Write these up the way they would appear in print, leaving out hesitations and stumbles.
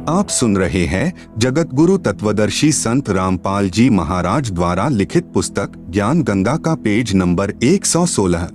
आप सुन रहे हैं जगत गुरु तत्वदर्शी संत रामपाल जी महाराज द्वारा लिखित पुस्तक ज्ञान गंगा का पेज नंबर 116।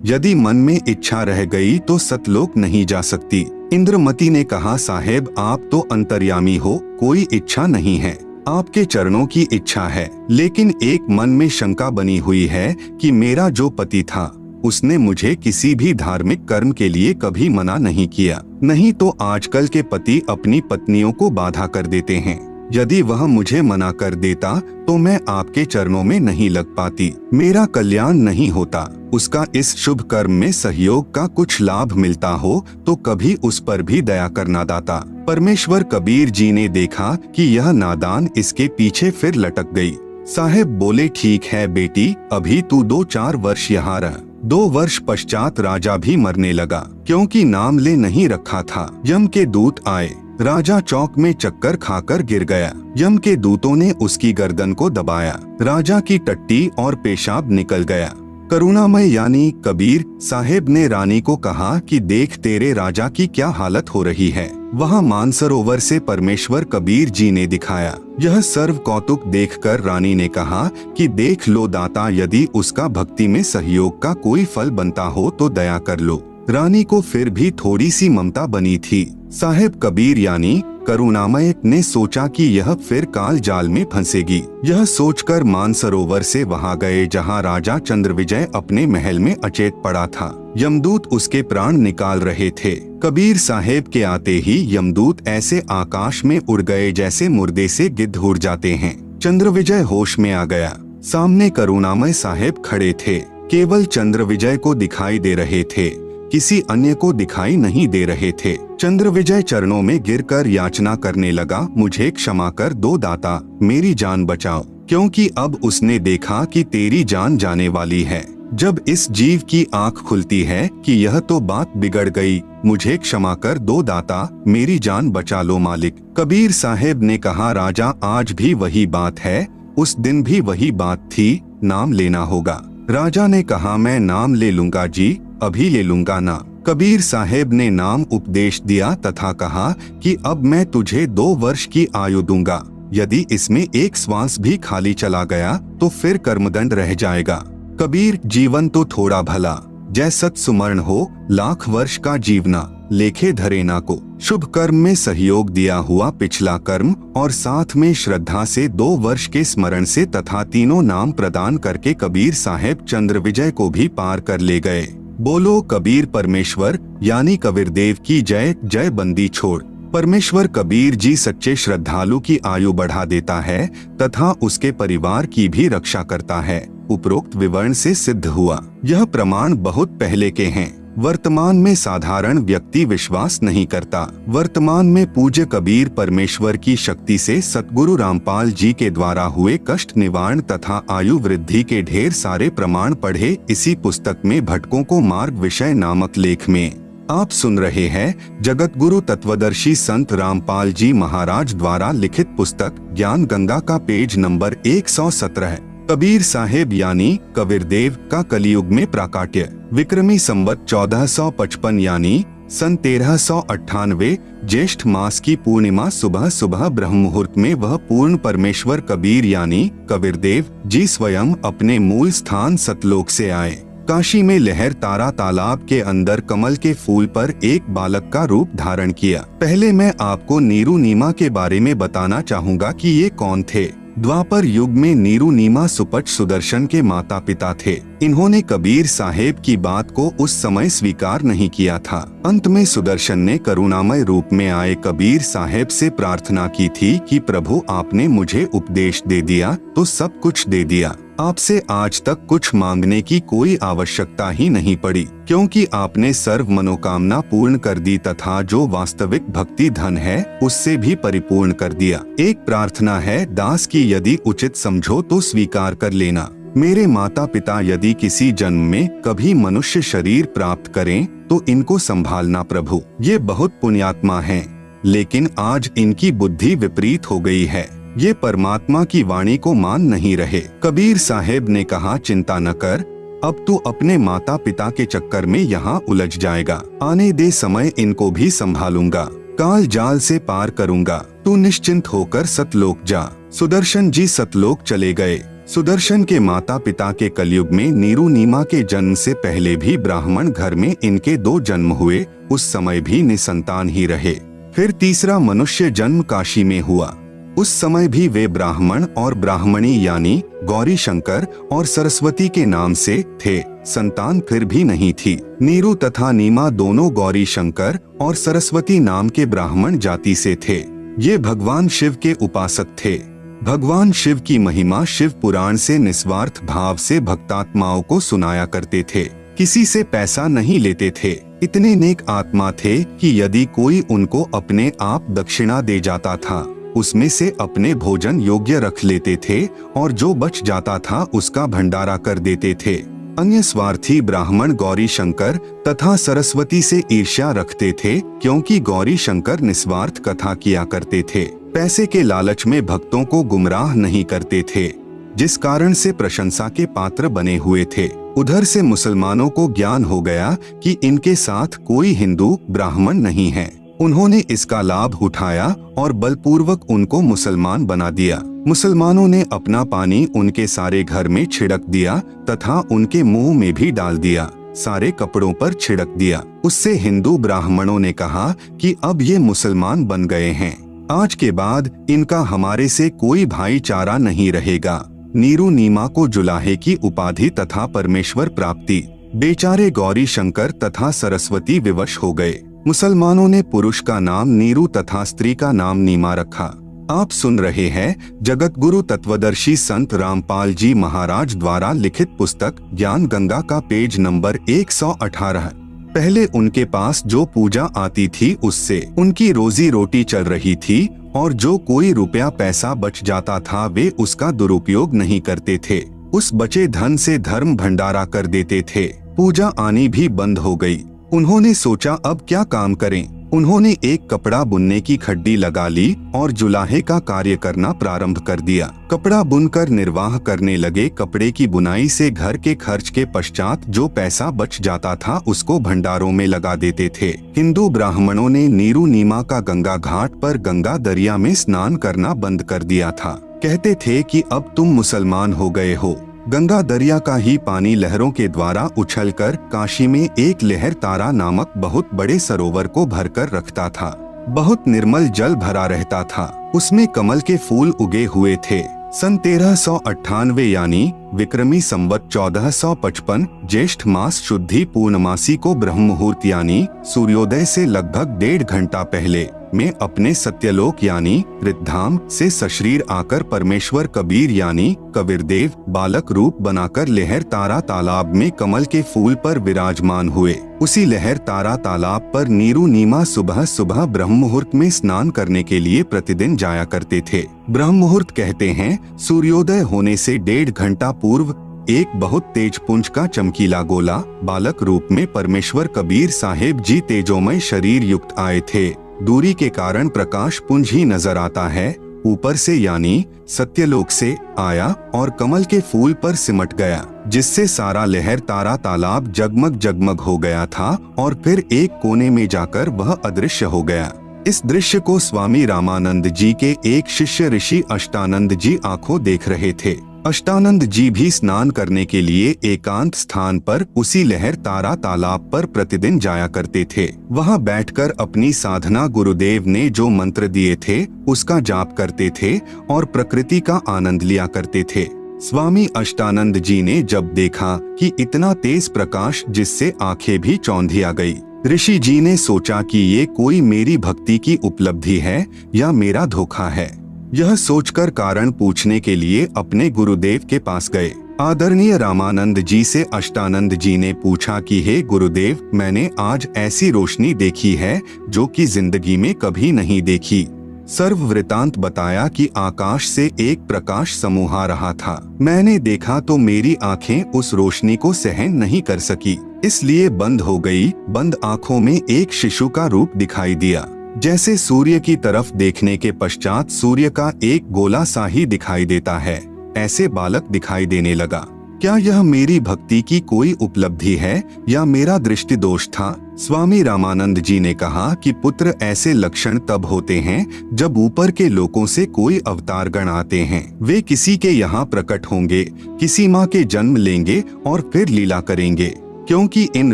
यदि मन में इच्छा रह गई तो सतलोक नहीं जा सकती। इंद्रमती ने कहा, साहेब आप तो अंतर्यामी हो, कोई इच्छा नहीं है, आपके चरणों की इच्छा है। लेकिन एक मन में शंका बनी हुई है कि मेरा जो पति था उसने मुझे किसी भी धार्मिक कर्म के लिए कभी मना नहीं किया। नहीं तो आजकल के पति अपनी पत्नियों को बाधा कर देते हैं। यदि वह मुझे मना कर देता तो मैं आपके चरणों में नहीं लग पाती, मेरा कल्याण नहीं होता। उसका इस शुभ कर्म में सहयोग का कुछ लाभ मिलता हो तो कभी उस पर भी दया करना दाता। परमेश्वर कबीर जी ने देखा कि यह नादान इसके पीछे फिर लटक गई। साहेब बोले, ठीक है बेटी, अभी तू 2-4 वर्ष यहाँ रह। 2 वर्ष पश्चात राजा भी मरने लगा, क्योंकि नाम ले नहीं रखा था। यम के दूत आए, राजा चौक में चक्कर खाकर गिर गया। यम के दूतों ने उसकी गर्दन को दबाया, राजा की टट्टी और पेशाब निकल गया। करुणामय यानी कबीर साहेब ने रानी को कहा कि देख तेरे राजा की क्या हालत हो रही है। वहाँ मानसरोवर से परमेश्वर कबीर जी ने दिखाया। यह सर्व कौतुक देखकर रानी ने कहा कि देख लो दाता, यदि उसका भक्ति में सहयोग का कोई फल बनता हो तो दया कर लो। रानी को फिर भी थोड़ी सी ममता बनी थी। साहेब कबीर यानी करुणामय ने सोचा कि यह फिर काल जाल में फंसेगी। यह सोचकर मानसरोवर से वहां गए जहां राजा चंद्रविजय अपने महल में अचेत पड़ा था। यमदूत उसके प्राण निकाल रहे थे। कबीर साहेब के आते ही यमदूत ऐसे आकाश में उड़ गए जैसे मुर्दे से गिद्ध उड़ जाते हैं। चंद्रविजय होश में आ गया। सामने करुणामय साहेब खड़े थे, केवल चंद्रविजय को दिखाई दे रहे थे, किसी अन्य को दिखाई नहीं दे रहे थे। चंद्रविजय चरणों में गिरकर याचना करने लगा, मुझे क्षमा कर दो दाता, मेरी जान बचाओ, क्योंकि अब उसने देखा कि तेरी जान जाने वाली है। जब इस जीव की आंख खुलती है कि यह तो बात बिगड़ गई, मुझे क्षमा कर दो दाता, मेरी जान बचा लो मालिक। कबीर साहेब ने कहा, राजा आज भी वही बात है, उस दिन भी वही बात थी, नाम लेना होगा। राजा ने कहा, मैं नाम ले लूंगा जी, अभी ले लूंगा ना। कबीर साहेब ने नाम उपदेश दिया तथा कहा कि अब मैं तुझे 2 वर्ष की आयु दूंगा, यदि इसमें एक श्वास भी खाली चला गया तो फिर कर्मदंड रह जाएगा। कबीर, जीवन तो थोड़ा भला, जय सत सुमरण हो, लाख वर्ष का जीवना, लेखे धरे ना को। शुभ कर्म में सहयोग दिया हुआ पिछला कर्म और साथ में श्रद्धा से 2 वर्ष के स्मरण से तथा तीनों नाम प्रदान करके कबीर साहेब चंद्रविजय को भी पार कर ले गए। बोलो कबीर परमेश्वर यानी कबीरदेव की जय जय। बंदी छोड़। परमेश्वर कबीर जी सच्चे श्रद्धालु की आयु बढ़ा देता है तथा उसके परिवार की भी रक्षा करता है। उपरोक्त विवरण से सिद्ध हुआ। यह प्रमाण बहुत पहले के हैं, वर्तमान में साधारण व्यक्ति विश्वास नहीं करता। वर्तमान में पूज्य कबीर परमेश्वर की शक्ति से सतगुरु रामपाल जी के द्वारा हुए कष्ट निवारण तथा आयु वृद्धि के ढेर सारे प्रमाण पढ़े इसी पुस्तक में भटकों को मार्ग विषय नामक लेख में। आप सुन रहे हैं जगत गुरु तत्वदर्शी संत रामपाल जी महाराज द्वारा लिखित पुस्तक ज्ञान गंगा का पेज नंबर 117। कबीर साहेब यानी कबीरदेव का कलियुग में प्राकाट्य। विक्रमी संवत 1455 यानी सन 1398 ज्येष्ठ मास की पूर्णिमा सुबह सुबह ब्रह्म मुहूर्त में वह पूर्ण परमेश्वर कबीर यानी कबीरदेव जी स्वयं अपने मूल स्थान सतलोक से आए। काशी में लहर तारा तालाब के अंदर कमल के फूल पर एक बालक का रूप धारण किया। पहले मैं आपको नीरू नीमा के बारे में बताना चाहूँगा कि ये कौन थे। द्वापर युग में नीरू नीमा सुपट सुदर्शन के माता पिता थे। इन्होंने कबीर साहेब की बात को उस समय स्वीकार नहीं किया था। अंत में सुदर्शन ने करुणामय रूप में आए कबीर साहेब से प्रार्थना की थी कि प्रभु आपने मुझे उपदेश दे दिया तो सब कुछ दे दिया, आपसे आज तक कुछ मांगने की कोई आवश्यकता ही नहीं पड़ी, क्योंकि आपने सर्व मनोकामना पूर्ण कर दी तथा जो वास्तविक भक्ति धन है उससे भी परिपूर्ण कर दिया। एक प्रार्थना है दास की, यदि उचित समझो तो स्वीकार कर लेना। मेरे माता पिता यदि किसी जन्म में कभी मनुष्य शरीर प्राप्त करें तो इनको संभालना प्रभु। ये बहुत पुण्यात्मा हैं, लेकिन आज इनकी बुद्धि विपरीत हो गई है, ये परमात्मा की वाणी को मान नहीं रहे। कबीर साहेब ने कहा, चिंता न कर, अब तू अपने माता पिता के चक्कर में यहाँ उलझ जाएगा, आने दे समय इनको भी संभालूंगा। काल जाल से पार करूंगा, तू निश्चिंत होकर सतलोक जा। सुदर्शन जी सतलोक चले गए। सुदर्शन के माता पिता के कलयुग में नीरू नीमा के जन्म से पहले भी ब्राह्मण घर में इनके 2 जन्म हुए, उस समय भी निसंतान ही रहे। फिर तीसरा मनुष्य जन्म काशी में हुआ, उस समय भी वे ब्राह्मण और ब्राह्मणी यानी गौरी शंकर और सरस्वती के नाम से थे। संतान फिर भी नहीं थी। नीरू तथा नीमा दोनों गौरी शंकर और सरस्वती नाम के ब्राह्मण जाति से थे। ये भगवान शिव के उपासक थे। भगवान शिव की महिमा शिव पुराण से निस्वार्थ भाव से भक्तात्माओं को सुनाया करते थे। किसी से पैसा नहीं लेते थे। इतने नेक आत्मा थे कि यदि कोई उनको अपने आप दक्षिणा दे जाता था, उसमें से अपने भोजन योग्य रख लेते थे और जो बच जाता था उसका भंडारा कर देते थे। अन्य स्वार्थी ब्राह्मण गौरी शंकर तथा सरस्वती से ईर्ष्या रखते थे, क्योंकि गौरी शंकर निस्वार्थ कथा किया करते थे। पैसे के लालच में भक्तों को गुमराह नहीं करते थे, जिस कारण से प्रशंसा के पात्र बने हुए थे। उधर से मुसलमानों को ज्ञान हो गया कि इनके साथ कोई हिंदू ब्राह्मण नहीं है। उन्होंने इसका लाभ उठाया और बलपूर्वक उनको मुसलमान बना दिया। मुसलमानों ने अपना पानी उनके सारे घर में छिड़क दिया तथा उनके मुंह में भी डाल दिया, सारे कपड़ों पर छिड़क दिया। उससे हिंदू ब्राह्मणों ने कहा कि अब ये मुसलमान बन गए हैं, आज के बाद इनका हमारे से कोई भाईचारा नहीं रहेगा। नीरू नीमा को जुलाहे की उपाधि तथा परमेश्वर प्राप्ति। बेचारे गौरी शंकर तथा सरस्वती विवश हो गए। मुसलमानों ने पुरुष का नाम नीरू तथा स्त्री का नाम नीमा रखा। आप सुन रहे हैं जगत गुरु तत्वदर्शी संत रामपाल जी महाराज द्वारा लिखित पुस्तक ज्ञान गंगा का पेज नंबर 118। पहले उनके पास जो पूजा आती थी उससे उनकी रोजी रोटी चल रही थी और जो कोई रुपया पैसा बच जाता था वे उसका दुरुपयोग नहीं करते थे। उस बचे धन से धर्म भंडारा कर देते थे। पूजा आनी भी बंद हो गई। उन्होंने सोचा अब क्या काम करें। उन्होंने एक कपड़ा बुनने की खड्डी लगा ली और जुलाहे का कार्य करना प्रारंभ कर दिया। कपड़ा बुनकर निर्वाह करने लगे। कपड़े की बुनाई से घर के खर्च के पश्चात जो पैसा बच जाता था उसको भंडारों में लगा देते थे। हिंदू ब्राह्मणों ने नीरू नीमा का गंगा घाट पर गंगा दरिया में स्नान करना बंद कर दिया था। कहते थे कि अब तुम मुसलमान हो गए हो। गंगा दरिया का ही पानी लहरों के द्वारा उछलकर काशी में एक लहर तारा नामक बहुत बड़े सरोवर को भरकर रखता था। बहुत निर्मल जल भरा रहता था। उसमें कमल के फूल उगे हुए थे। सन 1398 यानी विक्रमी संवत 1455 ज्येष्ठ मास शुद्धि पूर्णमासी को ब्रह्म मुहूर्त यानी सूर्योदय से लगभग 1.5 घंटा पहले में अपने सत्यलोक यानी रिद्धाम से सशरीर आकर परमेश्वर कबीर यानी कबीरदेव बालक रूप बनाकर लहर तारा तालाब में कमल के फूल पर विराजमान हुए। उसी लहर तारा तालाब पर नीरू नीमा सुबह सुबह ब्रह्म मुहूर्त में स्नान करने के लिए प्रतिदिन जाया करते थे। ब्रह्म मुहूर्त कहते हैं सूर्योदय होने से 1.5 घंटा पूर्व एक बहुत तेज पुंज का चमकीला गोला बालक रूप में परमेश्वर कबीर साहेब जी तेजोमय शरीर युक्त आए थे। दूरी के कारण प्रकाश पुंज ही नजर आता है। ऊपर से यानी सत्यलोक से आया और कमल के फूल पर सिमट गया, जिससे सारा लहर तारा तालाब जगमग जगमग हो गया था और फिर एक कोने में जाकर वह अदृश्य हो गया। इस दृश्य को स्वामी रामानंद जी के एक शिष्य ऋषि अष्टानंद जी आंखों देख रहे थे। अष्टानंद जी भी स्नान करने के लिए एकांत स्थान पर उसी लहर तारा तालाब पर प्रतिदिन जाया करते थे। वहां बैठकर अपनी साधना गुरुदेव ने जो मंत्र दिए थे उसका जाप करते थे और प्रकृति का आनंद लिया करते थे। स्वामी अष्टानंद जी ने जब देखा कि इतना तेज प्रकाश जिससे आंखें भी चौंधिया गई, ऋषि जी ने सोचा कि ये कोई मेरी भक्ति की उपलब्धि है या मेरा धोखा है। यह सोचकर कारण पूछने के लिए अपने गुरुदेव के पास गए। आदरणीय रामानंद जी से अष्टानंद जी ने पूछा कि हे गुरुदेव, मैंने आज ऐसी रोशनी देखी है जो कि जिंदगी में कभी नहीं देखी। सर्व वृतांत बताया कि आकाश से एक प्रकाश समूह आ रहा था। मैंने देखा तो मेरी आंखें उस रोशनी को सहन नहीं कर सकी, इसलिए बंद हो गई। बंद आंखों में एक शिशु का रूप दिखाई दिया। जैसे सूर्य की तरफ देखने के पश्चात सूर्य का एक गोला सा ही दिखाई देता है, ऐसे बालक दिखाई देने लगा। क्या यह मेरी भक्ति की कोई उपलब्धि है या मेरा दृष्टि दोष था? स्वामी रामानंद जी ने कहा कि पुत्र, ऐसे लक्षण तब होते हैं जब ऊपर के लोकों से कोई अवतार गण आते हैं। वे किसी के यहाँ प्रकट होंगे, किसी माँ के जन्म लेंगे और फिर लीला करेंगे, क्योंकि इन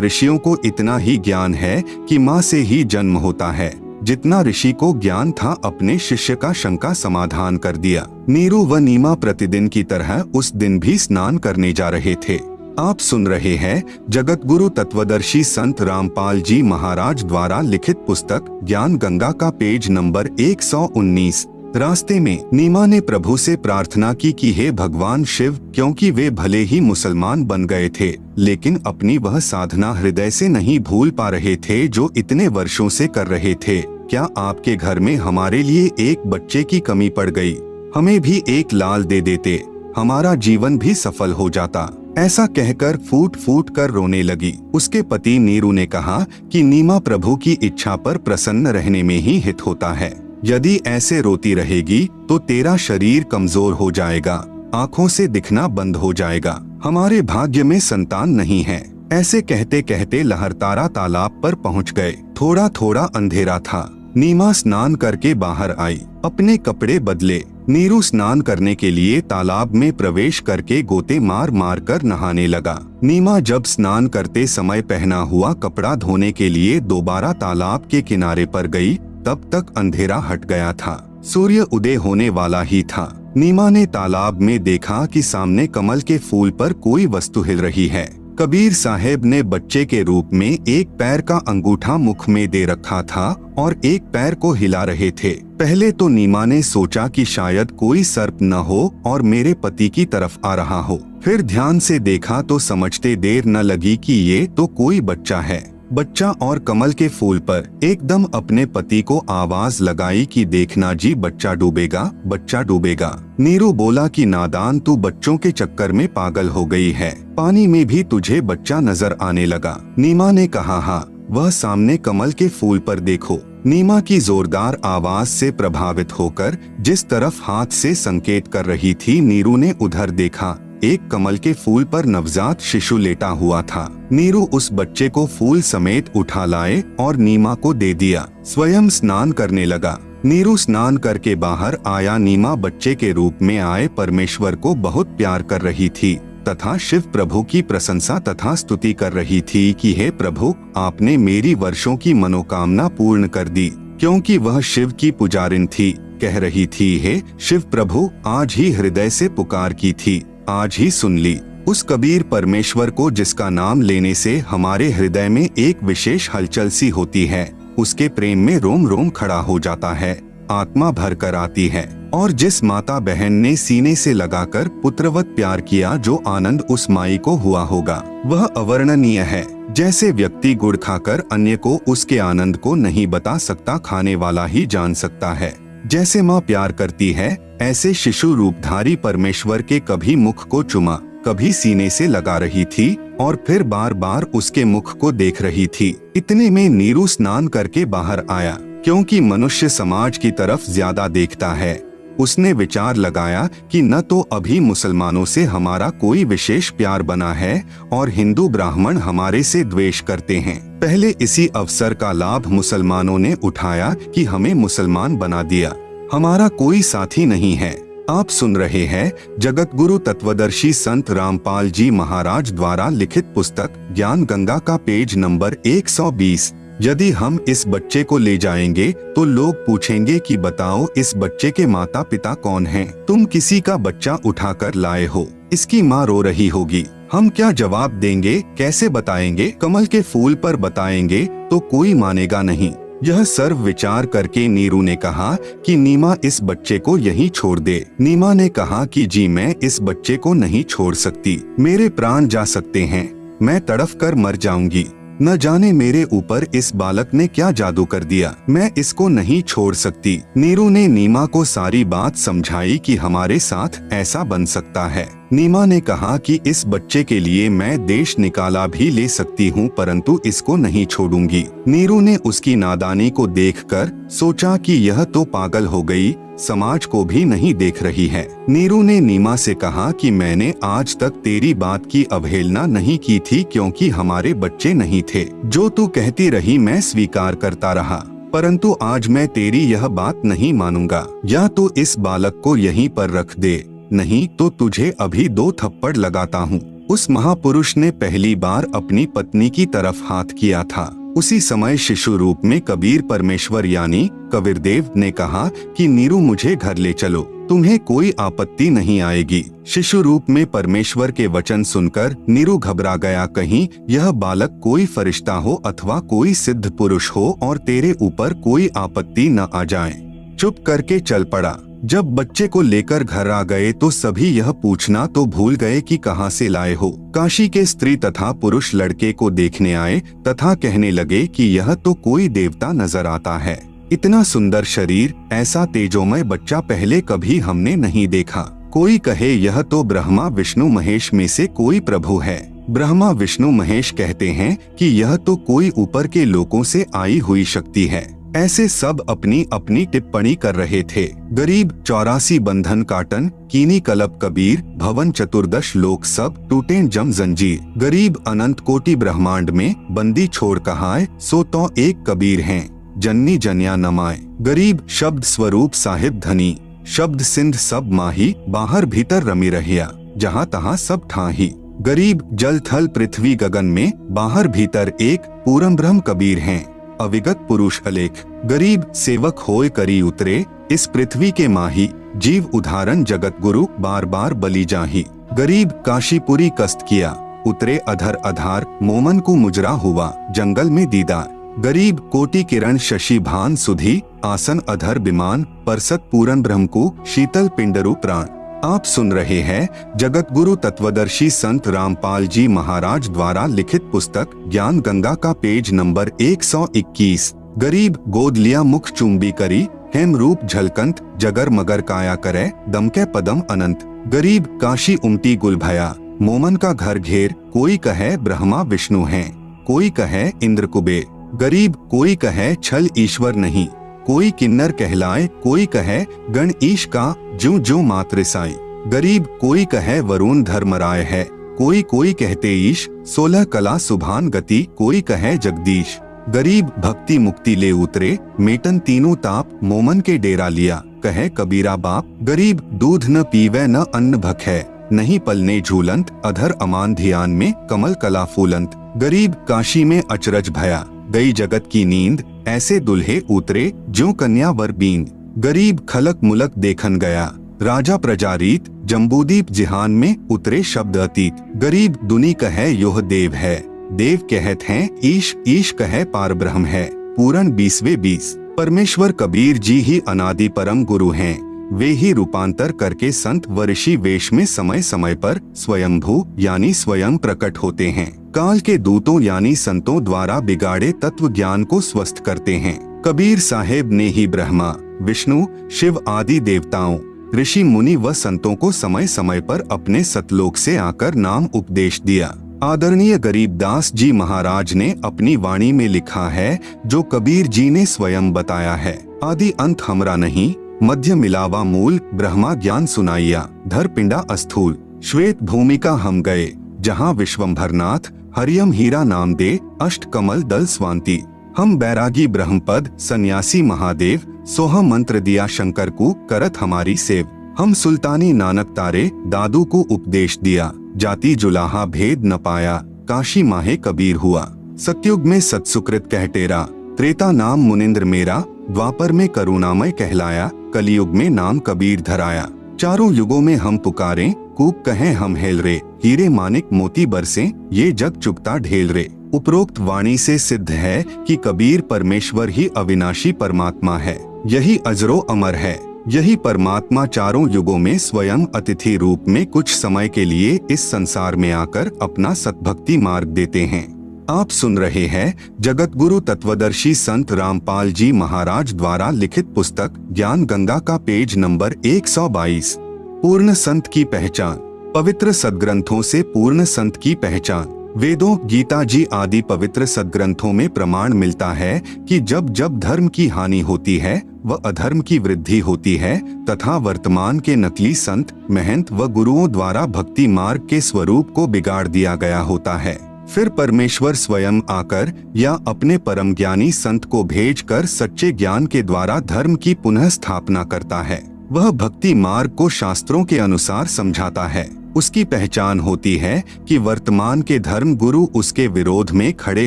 ऋषियों को इतना ही ज्ञान है कि माँ से ही जन्म होता है। जितना ऋषि को ज्ञान था, अपने शिष्य का शंका समाधान कर दिया। नीरू व नीमा प्रतिदिन की तरह उस दिन भी स्नान करने जा रहे थे। आप सुन रहे हैं जगत गुरु तत्वदर्शी संत रामपाल जी महाराज द्वारा लिखित पुस्तक ज्ञान गंगा का पेज नंबर 119। रास्ते में नीमा ने प्रभु से प्रार्थना की कि हे भगवान शिव, क्योंकि वे भले ही मुसलमान बन गए थे, लेकिन अपनी वह साधना हृदय से नहीं भूल पा रहे थे जो इतने वर्षों से कर रहे थे। क्या आपके घर में हमारे लिए एक बच्चे की कमी पड़ गई? हमें भी एक लाल दे देते, हमारा जीवन भी सफल हो जाता। ऐसा कहकर फूट फूट कर रोने लगी। उसके पति नीरू ने कहा कि नीमा, प्रभु की इच्छा पर प्रसन्न रहने में ही हित होता है। यदि ऐसे रोती रहेगी तो तेरा शरीर कमजोर हो जाएगा, आंखों से दिखना बंद हो जाएगा, हमारे भाग्य में संतान नहीं है। ऐसे कहते कहते लहरतारा तालाब पर पहुंच गए। थोड़ा थोड़ा अंधेरा था। नीमा स्नान करके बाहर आई, अपने कपड़े बदले। नीरू स्नान करने के लिए तालाब में प्रवेश करके गोते मार मार कर नहाने लगा। नीमा जब स्नान करते समय पहना हुआ कपड़ा धोने के लिए दोबारा तालाब के किनारे पर गई, तब तक अंधेरा हट गया था। सूर्य उदय होने वाला ही था। नीमा ने तालाब में देखा कि सामने कमल के फूल पर कोई वस्तु हिल रही है। कबीर साहेब ने बच्चे के रूप में एक पैर का अंगूठा मुख में दे रखा था और एक पैर को हिला रहे थे। पहले तो नीमा ने सोचा कि शायद कोई सर्प न हो और मेरे पति की तरफ आ रहा हो। फिर ध्यान से देखा तो समझते देर न लगी कि ये तो कोई बच्चा है। बच्चा और कमल के फूल पर एकदम अपने पति को आवाज लगाई कि देखना जी, बच्चा डूबेगा, बच्चा डूबेगा। नीरू बोला कि नादान, तू बच्चों के चक्कर में पागल हो गई है, पानी में भी तुझे बच्चा नजर आने लगा। नीमा ने कहा, हाँ, वह सामने कमल के फूल पर देखो। नीमा की जोरदार आवाज से प्रभावित होकर जिस तरफ हाथ से संकेत कर रही थी, नीरू ने उधर देखा। एक कमल के फूल पर नवजात शिशु लेटा हुआ था। नीरू उस बच्चे को फूल समेत उठा लाए और नीमा को दे दिया। स्वयं स्नान करने लगा। नीरू स्नान करके बाहर आया। नीमा बच्चे के रूप में आए परमेश्वर को बहुत प्यार कर रही थी तथा शिव प्रभु की प्रशंसा तथा स्तुति कर रही थी कि हे प्रभु, आपने मेरी वर्षों की मनोकामना पूर्ण कर दी। क्योंकि वह शिव की पुजारिन थी, कह रही थी, हे शिव प्रभु, आज ही हृदय से पुकार की थी, आज ही सुन ली। उस कबीर परमेश्वर को जिसका नाम लेने से हमारे हृदय में एक विशेष हलचल सी होती है, उसके प्रेम में रोम रोम खड़ा हो जाता है, आत्मा भर कर आती है। और जिस माता बहन ने सीने से लगाकर पुत्रवत प्यार किया, जो आनंद उस माई को हुआ होगा वह अवर्णनीय है। जैसे व्यक्ति गुड़ खाकर अन्य को उसके आनंद को नहीं बता सकता, खाने वाला ही जान सकता है। जैसे माँ प्यार करती है, ऐसे शिशु रूपधारी परमेश्वर के कभी मुख को चुमा, कभी सीने से लगा रही थी और फिर बार बार उसके मुख को देख रही थी। इतने में नीरू स्नान करके बाहर आया। क्योंकि मनुष्य समाज की तरफ ज्यादा देखता है, उसने विचार लगाया कि न तो अभी मुसलमानों से हमारा कोई विशेष प्यार बना है और हिंदू ब्राह्मण हमारे से द्वेष करते हैं। पहले इसी अवसर का लाभ मुसलमानों ने उठाया कि हमें मुसलमान बना दिया, हमारा कोई साथी नहीं है। आप सुन रहे हैं जगत गुरु तत्वदर्शी संत रामपाल जी महाराज द्वारा लिखित पुस्तक ज्ञान गंगा का पेज नंबर 120। यदि हम इस बच्चे को ले जाएंगे तो लोग पूछेंगे कि बताओ, इस बच्चे के माता पिता कौन हैं? तुम किसी का बच्चा उठाकर लाए हो, इसकी माँ रो रही होगी, हम क्या जवाब देंगे, कैसे बताएंगे? कमल के फूल पर बताएंगे तो कोई मानेगा नहीं। यह सर्व विचार करके नीरू ने कहा कि नीमा, इस बच्चे को यहीं छोड़ दे। नीमा ने कहा कि जी, मैं इस बच्चे को नहीं छोड़ सकती, मेरे प्राण जा सकते हैं, मैं तड़फ कर मर जाऊंगी। न जाने मेरे ऊपर इस बालक ने क्या जादू कर दिया, मैं इसको नहीं छोड़ सकती। नीरू ने नीमा को सारी बात समझाई कि हमारे साथ ऐसा बन सकता है। नीमा ने कहा कि इस बच्चे के लिए मैं देश निकाला भी ले सकती हूँ, परंतु इसको नहीं छोड़ूंगी। नीरू ने उसकी नादानी को देखकर सोचा कि यह तो पागल हो गई, समाज को भी नहीं देख रही है। नीरू ने नीमा से कहा कि मैंने आज तक तेरी बात की अवहेलना नहीं की थी, क्योंकि हमारे बच्चे नहीं थे। जो तू कहती रही मैं स्वीकार करता रहा, परंतु आज मैं तेरी यह बात नहीं मानूंगा। या तो इस बालक को यहीं पर रख दे, नहीं तो तुझे अभी 2 थप्पड़ लगाता हूँ। उस महापुरुष ने पहली बार अपनी पत्नी की तरफ हाथ किया था। उसी समय शिशु रूप में कबीर परमेश्वर यानी कबीरदेव ने कहा कि नीरू मुझे घर ले चलो, तुम्हें कोई आपत्ति नहीं आएगी। शिशु रूप में परमेश्वर के वचन सुनकर नीरू घबरा गया, कहीं यह बालक कोई फरिश्ता हो अथवा कोई सिद्ध पुरुष हो और तेरे ऊपर कोई आपत्ति न आ जाए। चुप करके चल पड़ा। जब बच्चे को लेकर घर आ गए तो सभी यह पूछना तो भूल गए कि कहाँ से लाए हो। काशी के स्त्री तथा पुरुष लड़के को देखने आए तथा कहने लगे कि यह तो कोई देवता नजर आता है। इतना सुंदर शरीर, ऐसा तेजोमय बच्चा पहले कभी हमने नहीं देखा। कोई कहे यह तो ब्रह्मा विष्णु महेश में से कोई प्रभु है। ब्रह्मा विष्णु महेश कहते हैं कि यह तो कोई ऊपर के लोकों से आई हुई शक्ति है। ऐसे सब अपनी अपनी टिप्पणी कर रहे थे। गरीब 84 बंधन काटन, कीनी कलब कबीर, भवन चतुर्दश लोक सब टूटे जम जंजीर। गरीब अनंत कोटि ब्रह्मांड में बंदी छोड़ कहाए, सो तो एक कबीर हैं, जननी जन्या नमाए। गरीब शब्द स्वरूप साहिब धनी, शब्द सिंध सब माही, बाहर भीतर रमी रहिया, जहाँ तहाँ सब ठाही। गरीब जल थल पृथ्वी गगन में, बाहर भीतर एक, पूरन ब्रह्म कबीर हैं, अविगत पुरुष अलेख। गरीब सेवक होए करी उतरे, इस पृथ्वी के माही, जीव उदाहरण जगत गुरु, बार बार बलि जाही। गरीब काशीपुरी कस्त किया, उतरे अधर अधार, मोमन को मुजरा हुआ, जंगल में दीदार। गरीब कोटि किरण शशि भान सुधी, आसन अधर विमान, परसत पूरन ब्रह्म को, शीतल पिंडरु प्राण। आप सुन रहे हैं जगत गुरु तत्वदर्शी संत रामपाल जी महाराज द्वारा लिखित पुस्तक ज्ञान गंगा का पेज नंबर 121। गरीब गोद लिया मुख चुंबी करी, हेम रूप झलकंत, जगर मगर काया करे, दम के पदम अनंत। गरीब काशी उमटी गुल भया, मोमन का घर घेर, कोई कहे ब्रह्मा विष्णु हैं, कोई कहे इंद्र कुबेर। गरीब कोई कहे छल ईश्वर नहीं, कोई किन्नर कहलाए, कोई कहे गण ईश का, ज्यों ज्यों मात्र साई। गरीब कोई कहे वरुण धर्मराय है, कोई कोई कहते ईश, 16 कला सुभान गति, कोई कहे जगदीश। गरीब भक्ति मुक्ति ले उतरे, मेटन तीनों ताप, मोमन के डेरा लिया, कहे कबीरा बाप। गरीब दूध न पीवे न अन्न भखे, नहीं पलने झूलंत, अधर अमान ध्यान में, कमल कला फूलंत। गरीब काशी में अचरज भया, गई जगत की नींद, ऐसे दुल्हे उतरे, ज्यों कन्या वर बींद। गरीब खलक मुलक देखन गया, राजा प्रजारीत, जम्बूदीप जिहान में, उतरे शब्द अतीत। गरीब दुनी कहे योह देव है, देव कहत हैं ईश, ईश कहे पार ब्रह्म है, पूरन 20वें 20। परमेश्वर कबीर जी ही अनादि परम गुरु हैं, वे ही रूपांतर करके संत व ऋषि वेश में समय समय पर स्वयंभू यानी स्वयं प्रकट होते हैं। काल के दूतों यानी संतों द्वारा बिगाड़े तत्व ज्ञान को स्वस्थ करते हैं। कबीर साहेब ने ही ब्रह्मा विष्णु शिव आदि देवताओं ऋषि मुनि व संतों को समय समय पर अपने सतलोक से आकर नाम उपदेश दिया। आदरणीय गरीबदास जी महाराज ने अपनी वाणी में लिखा है, जो कबीर जी ने स्वयं बताया है, आदि अंत हमरा नहीं, मध्य मिलावा मूल, ब्रह्मा ज्ञान सुनाइया, धर पिंडा अस्थूल। श्वेत भूमिका हम गए, जहाँ विश्वम्भरनाथ हरियम हीरा नाम दे, अष्ट कमल दल स्वांति। हम बैरागी ब्रह्मपद सन्यासी महादेव, सोह मंत्र दिया शंकर को, करत हमारी सेव। हम सुल्तानी नानक तारे, दादू को उपदेश दिया, जाति जुलाहा भेद न पाया, काशी माहे कबीर हुआ। सतयुग में सत्सुकृत कहटेरा, त्रेता नाम मुनिंद्र मेरा, द्वापर में करुणामय कहलाया, कलयुग में नाम कबीर धराया। चारों युगों में हम पुकारें, कूक कहें हम हेल रे, हीरे मानिक मोती बरसे, ये जग चुपता ढेल रे। उपरोक्त वाणी से सिद्ध है कि कबीर परमेश्वर ही अविनाशी परमात्मा है, यही अजरो अमर है। यही परमात्मा चारों युगों में स्वयं अतिथि रूप में कुछ समय के लिए इस संसार में आकर अपना सतभक्ति मार्ग देते हैं। आप सुन रहे हैं जगत गुरु तत्वदर्शी संत रामपाल जी महाराज द्वारा लिखित पुस्तक ज्ञान गंगा का पेज नंबर 122। पूर्ण संत की पहचान। पवित्र सद्ग्रंथों से पूर्ण संत की पहचान। वेदों, गीता जी आदि पवित्र सद्ग्रंथों में प्रमाण मिलता है कि जब जब धर्म की हानि होती है व अधर्म की वृद्धि होती है तथा वर्तमान के नकली संत, महंत व गुरुओं द्वारा भक्ति मार्ग के स्वरूप को बिगाड़ दिया गया होता है, फिर परमेश्वर स्वयं आकर या अपने परम ज्ञानी संत को भेजकर सच्चे ज्ञान के द्वारा धर्म की पुनः स्थापना करता है। वह भक्ति मार्ग को शास्त्रों के अनुसार समझाता है। उसकी पहचान होती है कि वर्तमान के धर्म गुरु उसके विरोध में खड़े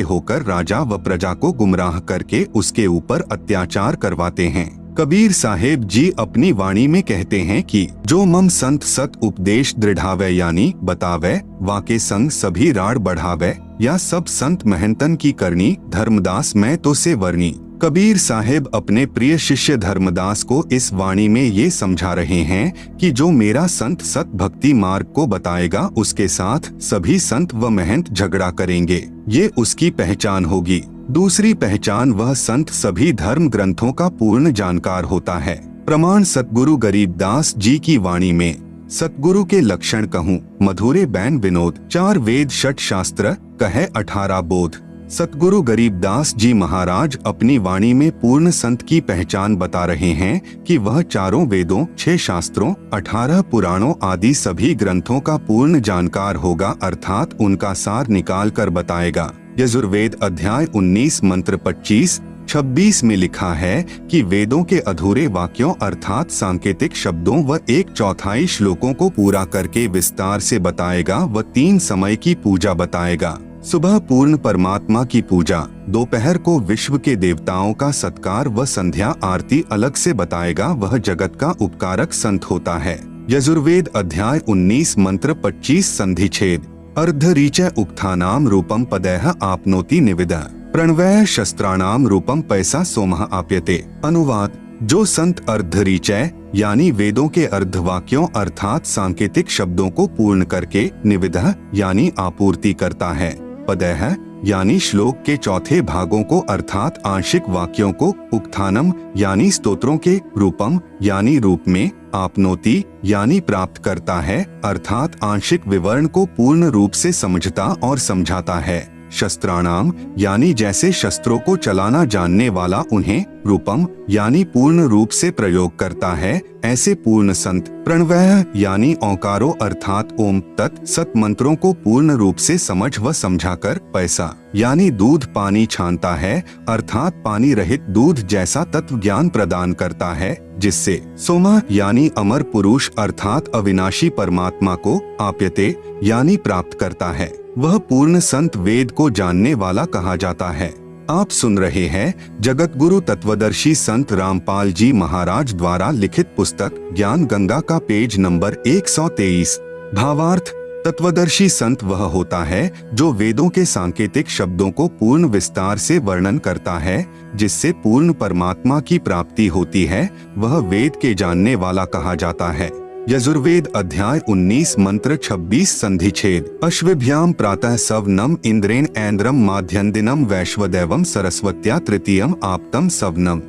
होकर राजा व प्रजा को गुमराह करके उसके ऊपर अत्याचार करवाते हैं। कबीर साहेब जी अपनी वाणी में कहते हैं कि जो मम संत सत उपदेश दृढ़ावे यानी बतावे, वाके संग सभी राड़ बढ़ावे, या सब संत महंतन की करनी, धर्मदास मैं तो से वर्णी। कबीर साहेब अपने प्रिय शिष्य धर्मदास को इस वाणी में ये समझा रहे हैं कि जो मेरा संत सत भक्ति मार्ग को बताएगा उसके साथ सभी संत व महंत झगड़ा करेंगे, ये उसकी पहचान होगी। दूसरी पहचान, वह संत सभी धर्म ग्रंथों का पूर्ण जानकार होता है। प्रमाण सतगुरु गरीबदास जी की वाणी में। सतगुरु के लक्षण कहूँ, मधुरे बैन विनोद, 4 वेद 6 शास्त्र, कहे 18 बोध। सतगुरु गरीबदास जी महाराज अपनी वाणी में पूर्ण संत की पहचान बता रहे हैं कि वह 4 वेदों, 6 शास्त्रों, 18 पुराणों आदि सभी ग्रंथों का पूर्ण जानकार होगा, अर्थात उनका सार निकाल कर बताएगा। यजुर्वेद अध्याय 19 मंत्र 25-26 में लिखा है कि वेदों के अधूरे वाक्यों अर्थात सांकेतिक शब्दों व 1/4 श्लोकों को पूरा करके विस्तार से बताएगा व 3 समय की पूजा बताएगा। सुबह पूर्ण परमात्मा की पूजा, दोपहर को विश्व के देवताओं का सत्कार व संध्या आरती अलग से बताएगा। वह जगत का उपकारक संत होता है। यजुर्वेद अध्याय 19 मंत्र 25 संधि छेद। अर्धरीचय उक्थानाम रूपम पदैः आपनोति निविदः, प्रणवय शस्त्राणाम रूपम पैसा सोमः आप्यते। अनुवाद, जो संत अर्धरीचय यानी वेदों के अर्धवाक्यों अर्थात सांकेतिक शब्दों को पूर्ण करके, निविदः यानी आपूर्ति करता है, पदैः यानी श्लोक के चौथे भागों को अर्थात आंशिक वाक्यों को, उक्थानम यानी स्तोत्रों के, रूपम यानी रूप में, आपनोति यानी प्राप्त करता है अर्थात आंशिक विवरण को पूर्ण रूप से समझता और समझाता है, शस्त्राणाम यानी जैसे शस्त्रों को चलाना जानने वाला उन्हें, रूपम यानी पूर्ण रूप से प्रयोग करता है, ऐसे पूर्ण संत, प्रणवय यानी ओंकारो अर्थात ओम तत् सत मंत्रों को पूर्ण रूप से समझ व समझाकर, पैसा यानी दूध पानी छानता है अर्थात पानी रहित दूध जैसा तत्व ज्ञान प्रदान करता है, जिससे सोमा यानी अमर पुरुष अर्थात अविनाशी परमात्मा को, आप्यते यानी प्राप्त करता है। वह पूर्ण संत वेद को जानने वाला कहा जाता है। आप सुन रहे हैं जगत गुरु तत्वदर्शी संत रामपाल जी महाराज द्वारा लिखित पुस्तक ज्ञान गंगा का पेज नंबर 123। भावार्थ, तत्वदर्शी संत वह होता है जो वेदों के सांकेतिक शब्दों को पूर्ण विस्तार से वर्णन करता है, जिससे पूर्ण परमात्मा की प्राप्ति होती है। वह वेद के जानने वाला कहा जाता है। यजुर्वेद अध्याय 19 मंत्र 26 संधि छेद। अश्वभ्याम प्रातः सवनम इंद्रेण ऐन्द्रम माध्यन्दिनम वैश्वदेवम सरस्वत्या तृतीयम आप्तम सवनम।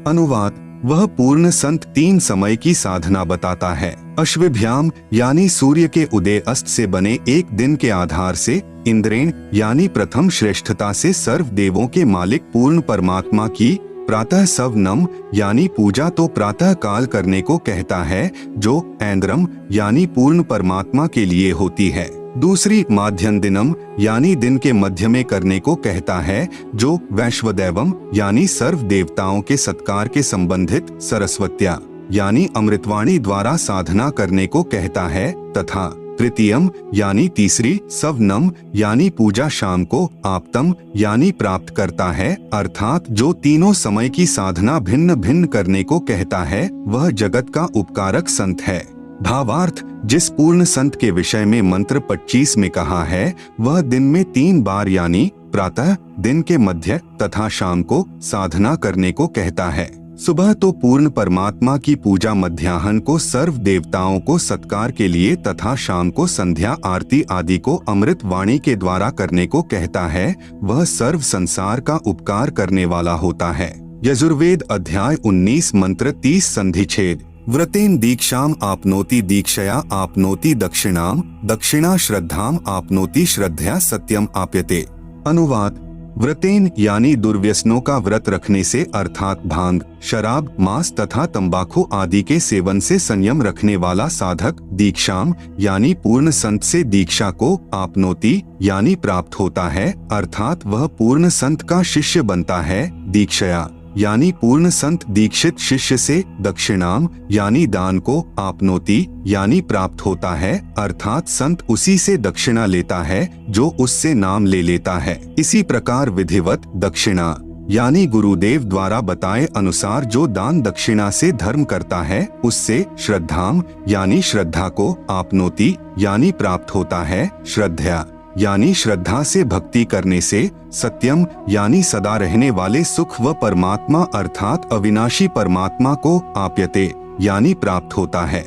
अनुवाद, वह पूर्ण संत 3 समय की साधना बताता है। अश्वभ्याम यानी सूर्य के उदय अस्त से बने एक दिन के आधार से, इंद्रेण यानी प्रथम श्रेष्ठता से सर्व देवों के मालिक पूर्ण परमात्मा की, प्रातः सवनम यानी पूजा तो प्रातः काल करने को कहता है, जो ऐन्द्रम यानी पूर्ण परमात्मा के लिए होती है। दूसरी माध्यम दिनम यानी दिन के मध्य में करने को कहता है, जो वैश्वदेवम यानी सर्व देवताओं के सत्कार के संबंधित, सरस्वत्या यानी अमृतवाणी द्वारा साधना करने को कहता है, तथा तृतीयम यानी तीसरी, सवनम यानी पूजा शाम को, आप्तम यानी प्राप्त करता है अर्थात जो तीनों समय की साधना भिन्न भिन्न करने को कहता है, वह जगत का उपकारक संत है। भावार्थ, जिस पूर्ण संत के विषय में मंत्र 25 में कहा है, वह दिन में 3 बार यानी प्रातः, दिन के मध्य तथा शाम को साधना करने को कहता है। सुबह तो पूर्ण परमात्मा की पूजा, मध्याह्न को सर्व देवताओं को सत्कार के लिए तथा शाम को संध्या आरती आदि को अमृत वाणी के द्वारा करने को कहता है। वह सर्व संसार का उपकार करने वाला होता है। यजुर्वेद अध्याय 19 मंत्र 30 संधि छेद। व्रतेन दीक्षाम आपनोति दीक्षया आपनोति दक्षिणाम दक्षिणा श्रद्धाम आपनोति श्रद्धया सत्यम आप्यते। अनुवाद: व्रतेन यानी दुर्व्यसनों का व्रत रखने से अर्थात भांग, शराब, मांस तथा तंबाकू आदि के सेवन से संयम रखने वाला साधक दीक्षाम यानी पूर्ण संत से दीक्षा को आपनोति यानी प्राप्त होता है, अर्थात वह पूर्ण संत का शिष्य बनता है। दीक्षया यानी पूर्ण संत दीक्षित शिष्य से, दक्षिणाम यानी दान को, आपनोति यानी प्राप्त होता है, अर्थात संत उसी से दक्षिणा लेता है जो उससे नाम ले लेता है। इसी प्रकार विधिवत दक्षिणा यानी गुरुदेव द्वारा बताए अनुसार जो दान दक्षिणा से धर्म करता है उससे, श्रद्धाम यानी श्रद्धा को, आपनोति यानी प्राप्त होता है, श्रद्धया यानी श्रद्धा से भक्ति करने से, सत्यम यानी सदा रहने वाले सुख व परमात्मा अर्थात अविनाशी परमात्मा को, आप्यते यानी प्राप्त होता है।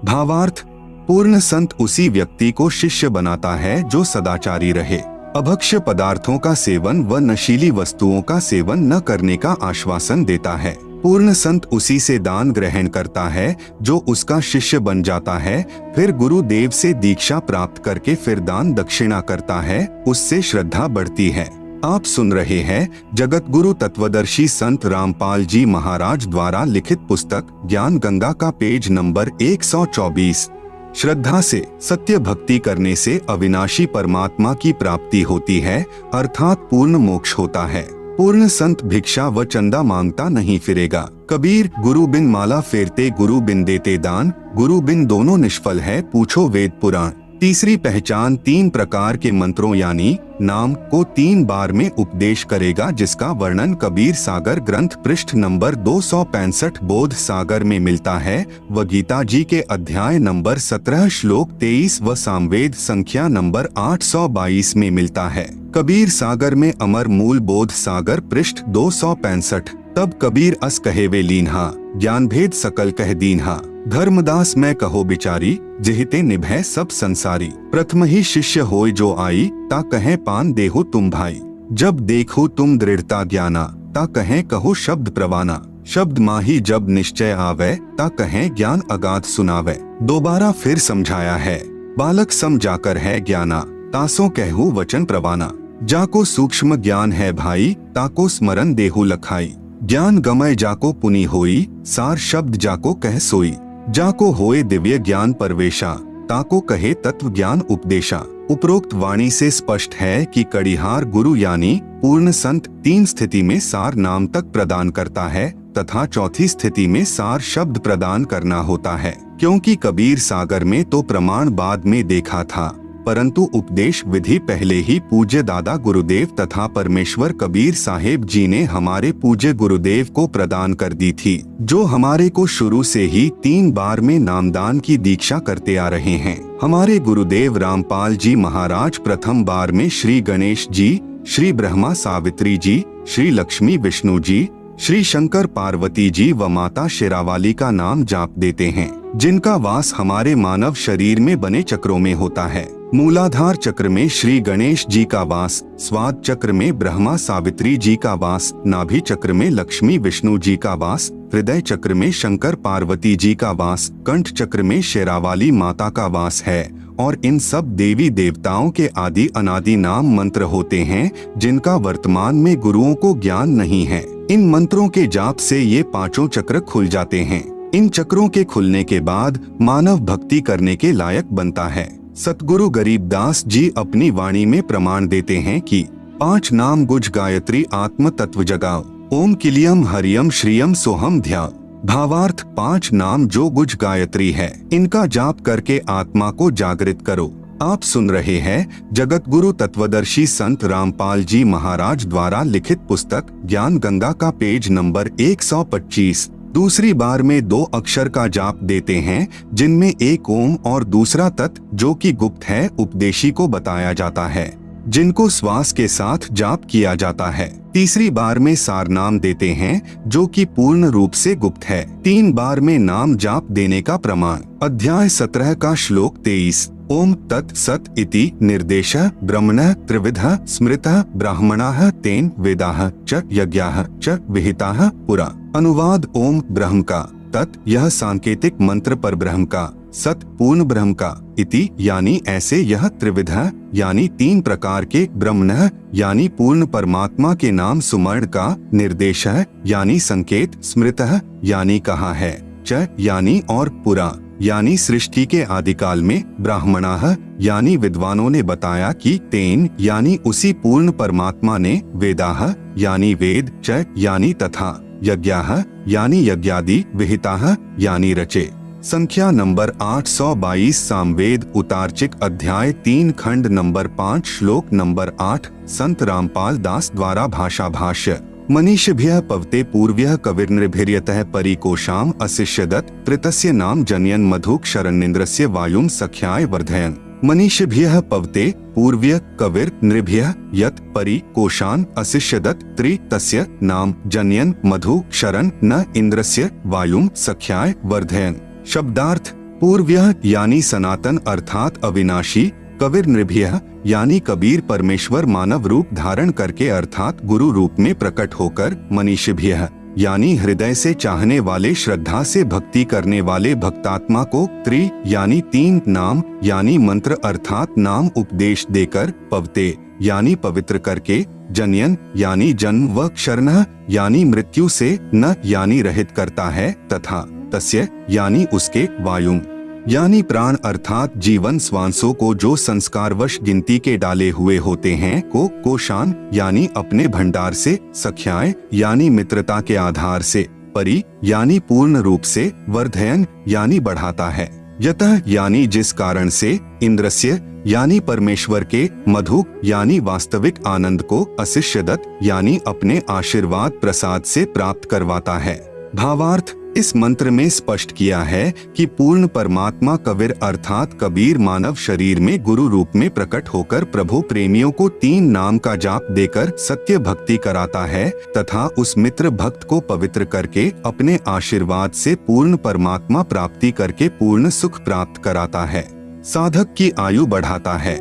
भावार्थ: पूर्ण संत उसी व्यक्ति को शिष्य बनाता है जो सदाचारी रहे, अभक्ष्य पदार्थों का सेवन व नशीली वस्तुओं का सेवन न करने का आश्वासन देता है। पूर्ण संत उसी से दान ग्रहण करता है जो उसका शिष्य बन जाता है, फिर गुरुदेव से दीक्षा प्राप्त करके फिर दान दक्षिणा करता है, उससे श्रद्धा बढ़ती है। आप सुन रहे हैं जगत गुरु तत्वदर्शी संत रामपाल जी महाराज द्वारा लिखित पुस्तक ज्ञान गंगा का पेज नंबर 124। श्रद्धा से सत्य भक्ति करने से अविनाशी परमात्मा की प्राप्ति होती है, अर्थात पूर्ण मोक्ष होता है। पूर्ण संत भिक्षा व चंदा मांगता नहीं फिरेगा। कबीर: गुरु बिन माला फेरते गुरु बिन देते दान, गुरु बिन दोनों निष्फल है पूछो वेद पुराण। तीसरी पहचान 3 प्रकार के मंत्रों यानी नाम को 3 बार में उपदेश करेगा, जिसका वर्णन कबीर सागर ग्रंथ पृष्ठ नंबर 265 बोध सागर में मिलता है व गीता जी के अध्याय नंबर 17 श्लोक 23 व सामवेद संख्या नंबर 822 में मिलता है। कबीर सागर में अमर मूल बोध सागर पृष्ठ 265। तब कबीर अस कहे वे लीन्हा, ज्ञान भेद सकल कह दीन्हा। धर्मदास मैं कहो बिचारी, जिहिते निभै सब संसारी। प्रथम ही शिष्य होय जो आई, ता कहें पान देहो तुम भाई। जब देखो तुम दृढ़ता ज्ञाना, ता कहें कहो शब्द प्रवाना। शब्द माही जब निश्चय आवे, ता कहें ज्ञान अगाध सुनावे। दोबारा फिर समझाया है, बालक सम जाकर है ज्ञाना, तासो कहू वचन प्रवाना। जाको सूक्ष्म ज्ञान है भाई, ताको स्मरण देहु लखाई। ज्ञान गमय जाको पुनि होई, सार शब्द जाको कह सोई। जाको होए दिव्य ज्ञान परवेशा, ताको कहे तत्व ज्ञान उपदेशा। उपरोक्त वाणी से स्पष्ट है कि कड़िहार गुरु यानी पूर्ण संत 3 स्थिति में सार नाम तक प्रदान करता है तथा चौथी स्थिति में सार शब्द प्रदान करना होता है। क्योंकि कबीर सागर में तो प्रमाण बाद में देखा था, परंतु उपदेश विधि पहले ही पूज्य दादा गुरुदेव तथा परमेश्वर कबीर साहेब जी ने हमारे पूज्य गुरुदेव को प्रदान कर दी थी, जो हमारे को शुरू से ही 3 बार में नामदान की दीक्षा करते आ रहे हैं। हमारे गुरुदेव रामपाल जी महाराज प्रथम बार में श्री गणेश जी, श्री ब्रह्मा सावित्री जी, श्री लक्ष्मी विष्णु जी, श्री शंकर पार्वती जी व माता शेरावाली का नाम जाप देते हैं, जिनका वास हमारे मानव शरीर में बने चक्रों में होता है। मूलाधार चक्र में श्री गणेश जी का वास, स्वाद चक्र में ब्रह्मा सावित्री जी का वास, नाभि चक्र में लक्ष्मी विष्णु जी का वास, हृदय चक्र में शंकर पार्वती जी का वास, कंठ चक्र में शेरावाली माता का वास है और इन सब देवी देवताओं के आदि अनादि नाम मंत्र होते हैं, जिनका वर्तमान में गुरुओं को ज्ञान नहीं है। इन मंत्रों के जाप से ये 5 चक्र खुल जाते हैं। इन चक्रों के खुलने के बाद मानव भक्ति करने के लायक बनता है। सतगुरु गरीबदास जी अपनी वाणी में प्रमाण देते हैं कि 5 नाम गुज गायत्री आत्म तत्व जगाओ, ओम किलियम हरियम श्रियम सोहम ध्याओ। भावार्थ: 5 नाम जो गुज गायत्री है, इनका जाप करके आत्मा को जागृत करो। आप सुन रहे हैं जगत गुरु तत्वदर्शी संत रामपाल जी महाराज द्वारा लिखित पुस्तक ज्ञान गंगा का पेज नंबर 125। दूसरी बार में 2 अक्षर का जाप देते हैं, जिनमें एक ओम और दूसरा तत्, जो कि गुप्त है, उपदेशी को बताया जाता है, जिनको श्वास के साथ जाप किया जाता है। तीसरी बार में सार नाम देते हैं, जो कि पूर्ण रूप से गुप्त है। 3 बार में नाम जाप देने का प्रमाण अध्याय 17 का श्लोक 23। ओम तत् सत इति निर्देशः ब्रह्मणः त्रिविधः स्मृतः ब्राह्मणाः तेन वेदाः च यज्ञाः च विहिताः पुरा। अनुवाद: ओम ब्रह्म का, तत् यह सांकेतिक मंत्र पर ब्रह्म का, सत पूर्ण ब्रह्म का, इति यानी ऐसे यह त्रिविध यानी 3 प्रकार के, ब्रह्मणः यानी पूर्ण परमात्मा के नाम सुमर्ण का, निर्देश यानी संकेत, स्मृतः यानी कहा है, च यानी और, पुरा यानी सृष्टि के आदिकाल में, ब्राह्मणाः यानी विद्वानों ने बताया कि, तेन यानी उसी पूर्ण परमात्मा ने, वेदाः यानी वेद, च यानी तथा, यज्ञाः यानी यज्ञादि, विहिताः यानी रचे। संख्या नंबर 822 सामवेद उतार्चिक अध्याय 3 खंड नंबर 5 श्लोक नंबर 8 संत रामपाल दास द्वारा भाषा भाष्य। मनीषिभ्यः पवते पूर्व्यः कविर्नृभिर्यतः परिकोशाम अशिष्यदत् तृतस्य नाम जनयन मधुक शरण्येन्द्रस्य वायुम सख्याय वर्धयन्। मनीषिभ्यः पवते पूर्व्यः कविर नृभ्यः यत् परि कोशान अशिष्यदत् त्रि तस्य नाम जनयन मधु शरण न इंद्रस्य वायुम सख्याय वर्धयन्। शब्दार्थ पूर्व्यः यानी सनातन अर्थात अविनाशी, कविर नृभ्यः यानी कबीर परमेश्वर मानव रूप धारण करके अर्थात गुरु रूप में प्रकट होकर, मनीषिभ्यः यानी हृदय से चाहने वाले, श्रद्धा से भक्ति करने वाले भक्तात्मा को, त्रि यानी 3 नाम यानी मंत्र अर्थात नाम उपदेश देकर, पवते यानी पवित्र करके, जनयन यानी जन्म व क्षरणः यानी मृत्यु से, न यानी रहित करता है, तथा तस्य यानी उसके, वायुम यानी प्राण अर्थात जीवन श्वासों को जो संस्कारवश गिनती के डाले हुए होते हैं, को कोशान यानी अपने भंडार से, सख्याय यानी मित्रता के आधार से, परि यानी पूर्ण रूप से, वर्धयन यानी बढ़ाता है, यतः यानी जिस कारण से, इंद्रस्य यानी परमेश्वर के, मधु यानी वास्तविक आनंद को, अशिष्यदत् यानी अपने आशीर्वाद प्रसाद से प्राप्त करवाता है। भावार्थ इस मंत्र में स्पष्ट किया है कि पूर्ण परमात्मा कबीर अर्थात कबीर मानव शरीर में गुरु रूप में प्रकट होकर प्रभु प्रेमियों को 3 नाम का जाप देकर सत्य भक्ति कराता है तथा उस मित्र भक्त को पवित्र करके अपने आशीर्वाद से पूर्ण परमात्मा प्राप्ति करके पूर्ण सुख प्राप्त कराता है, साधक की आयु बढ़ाता है।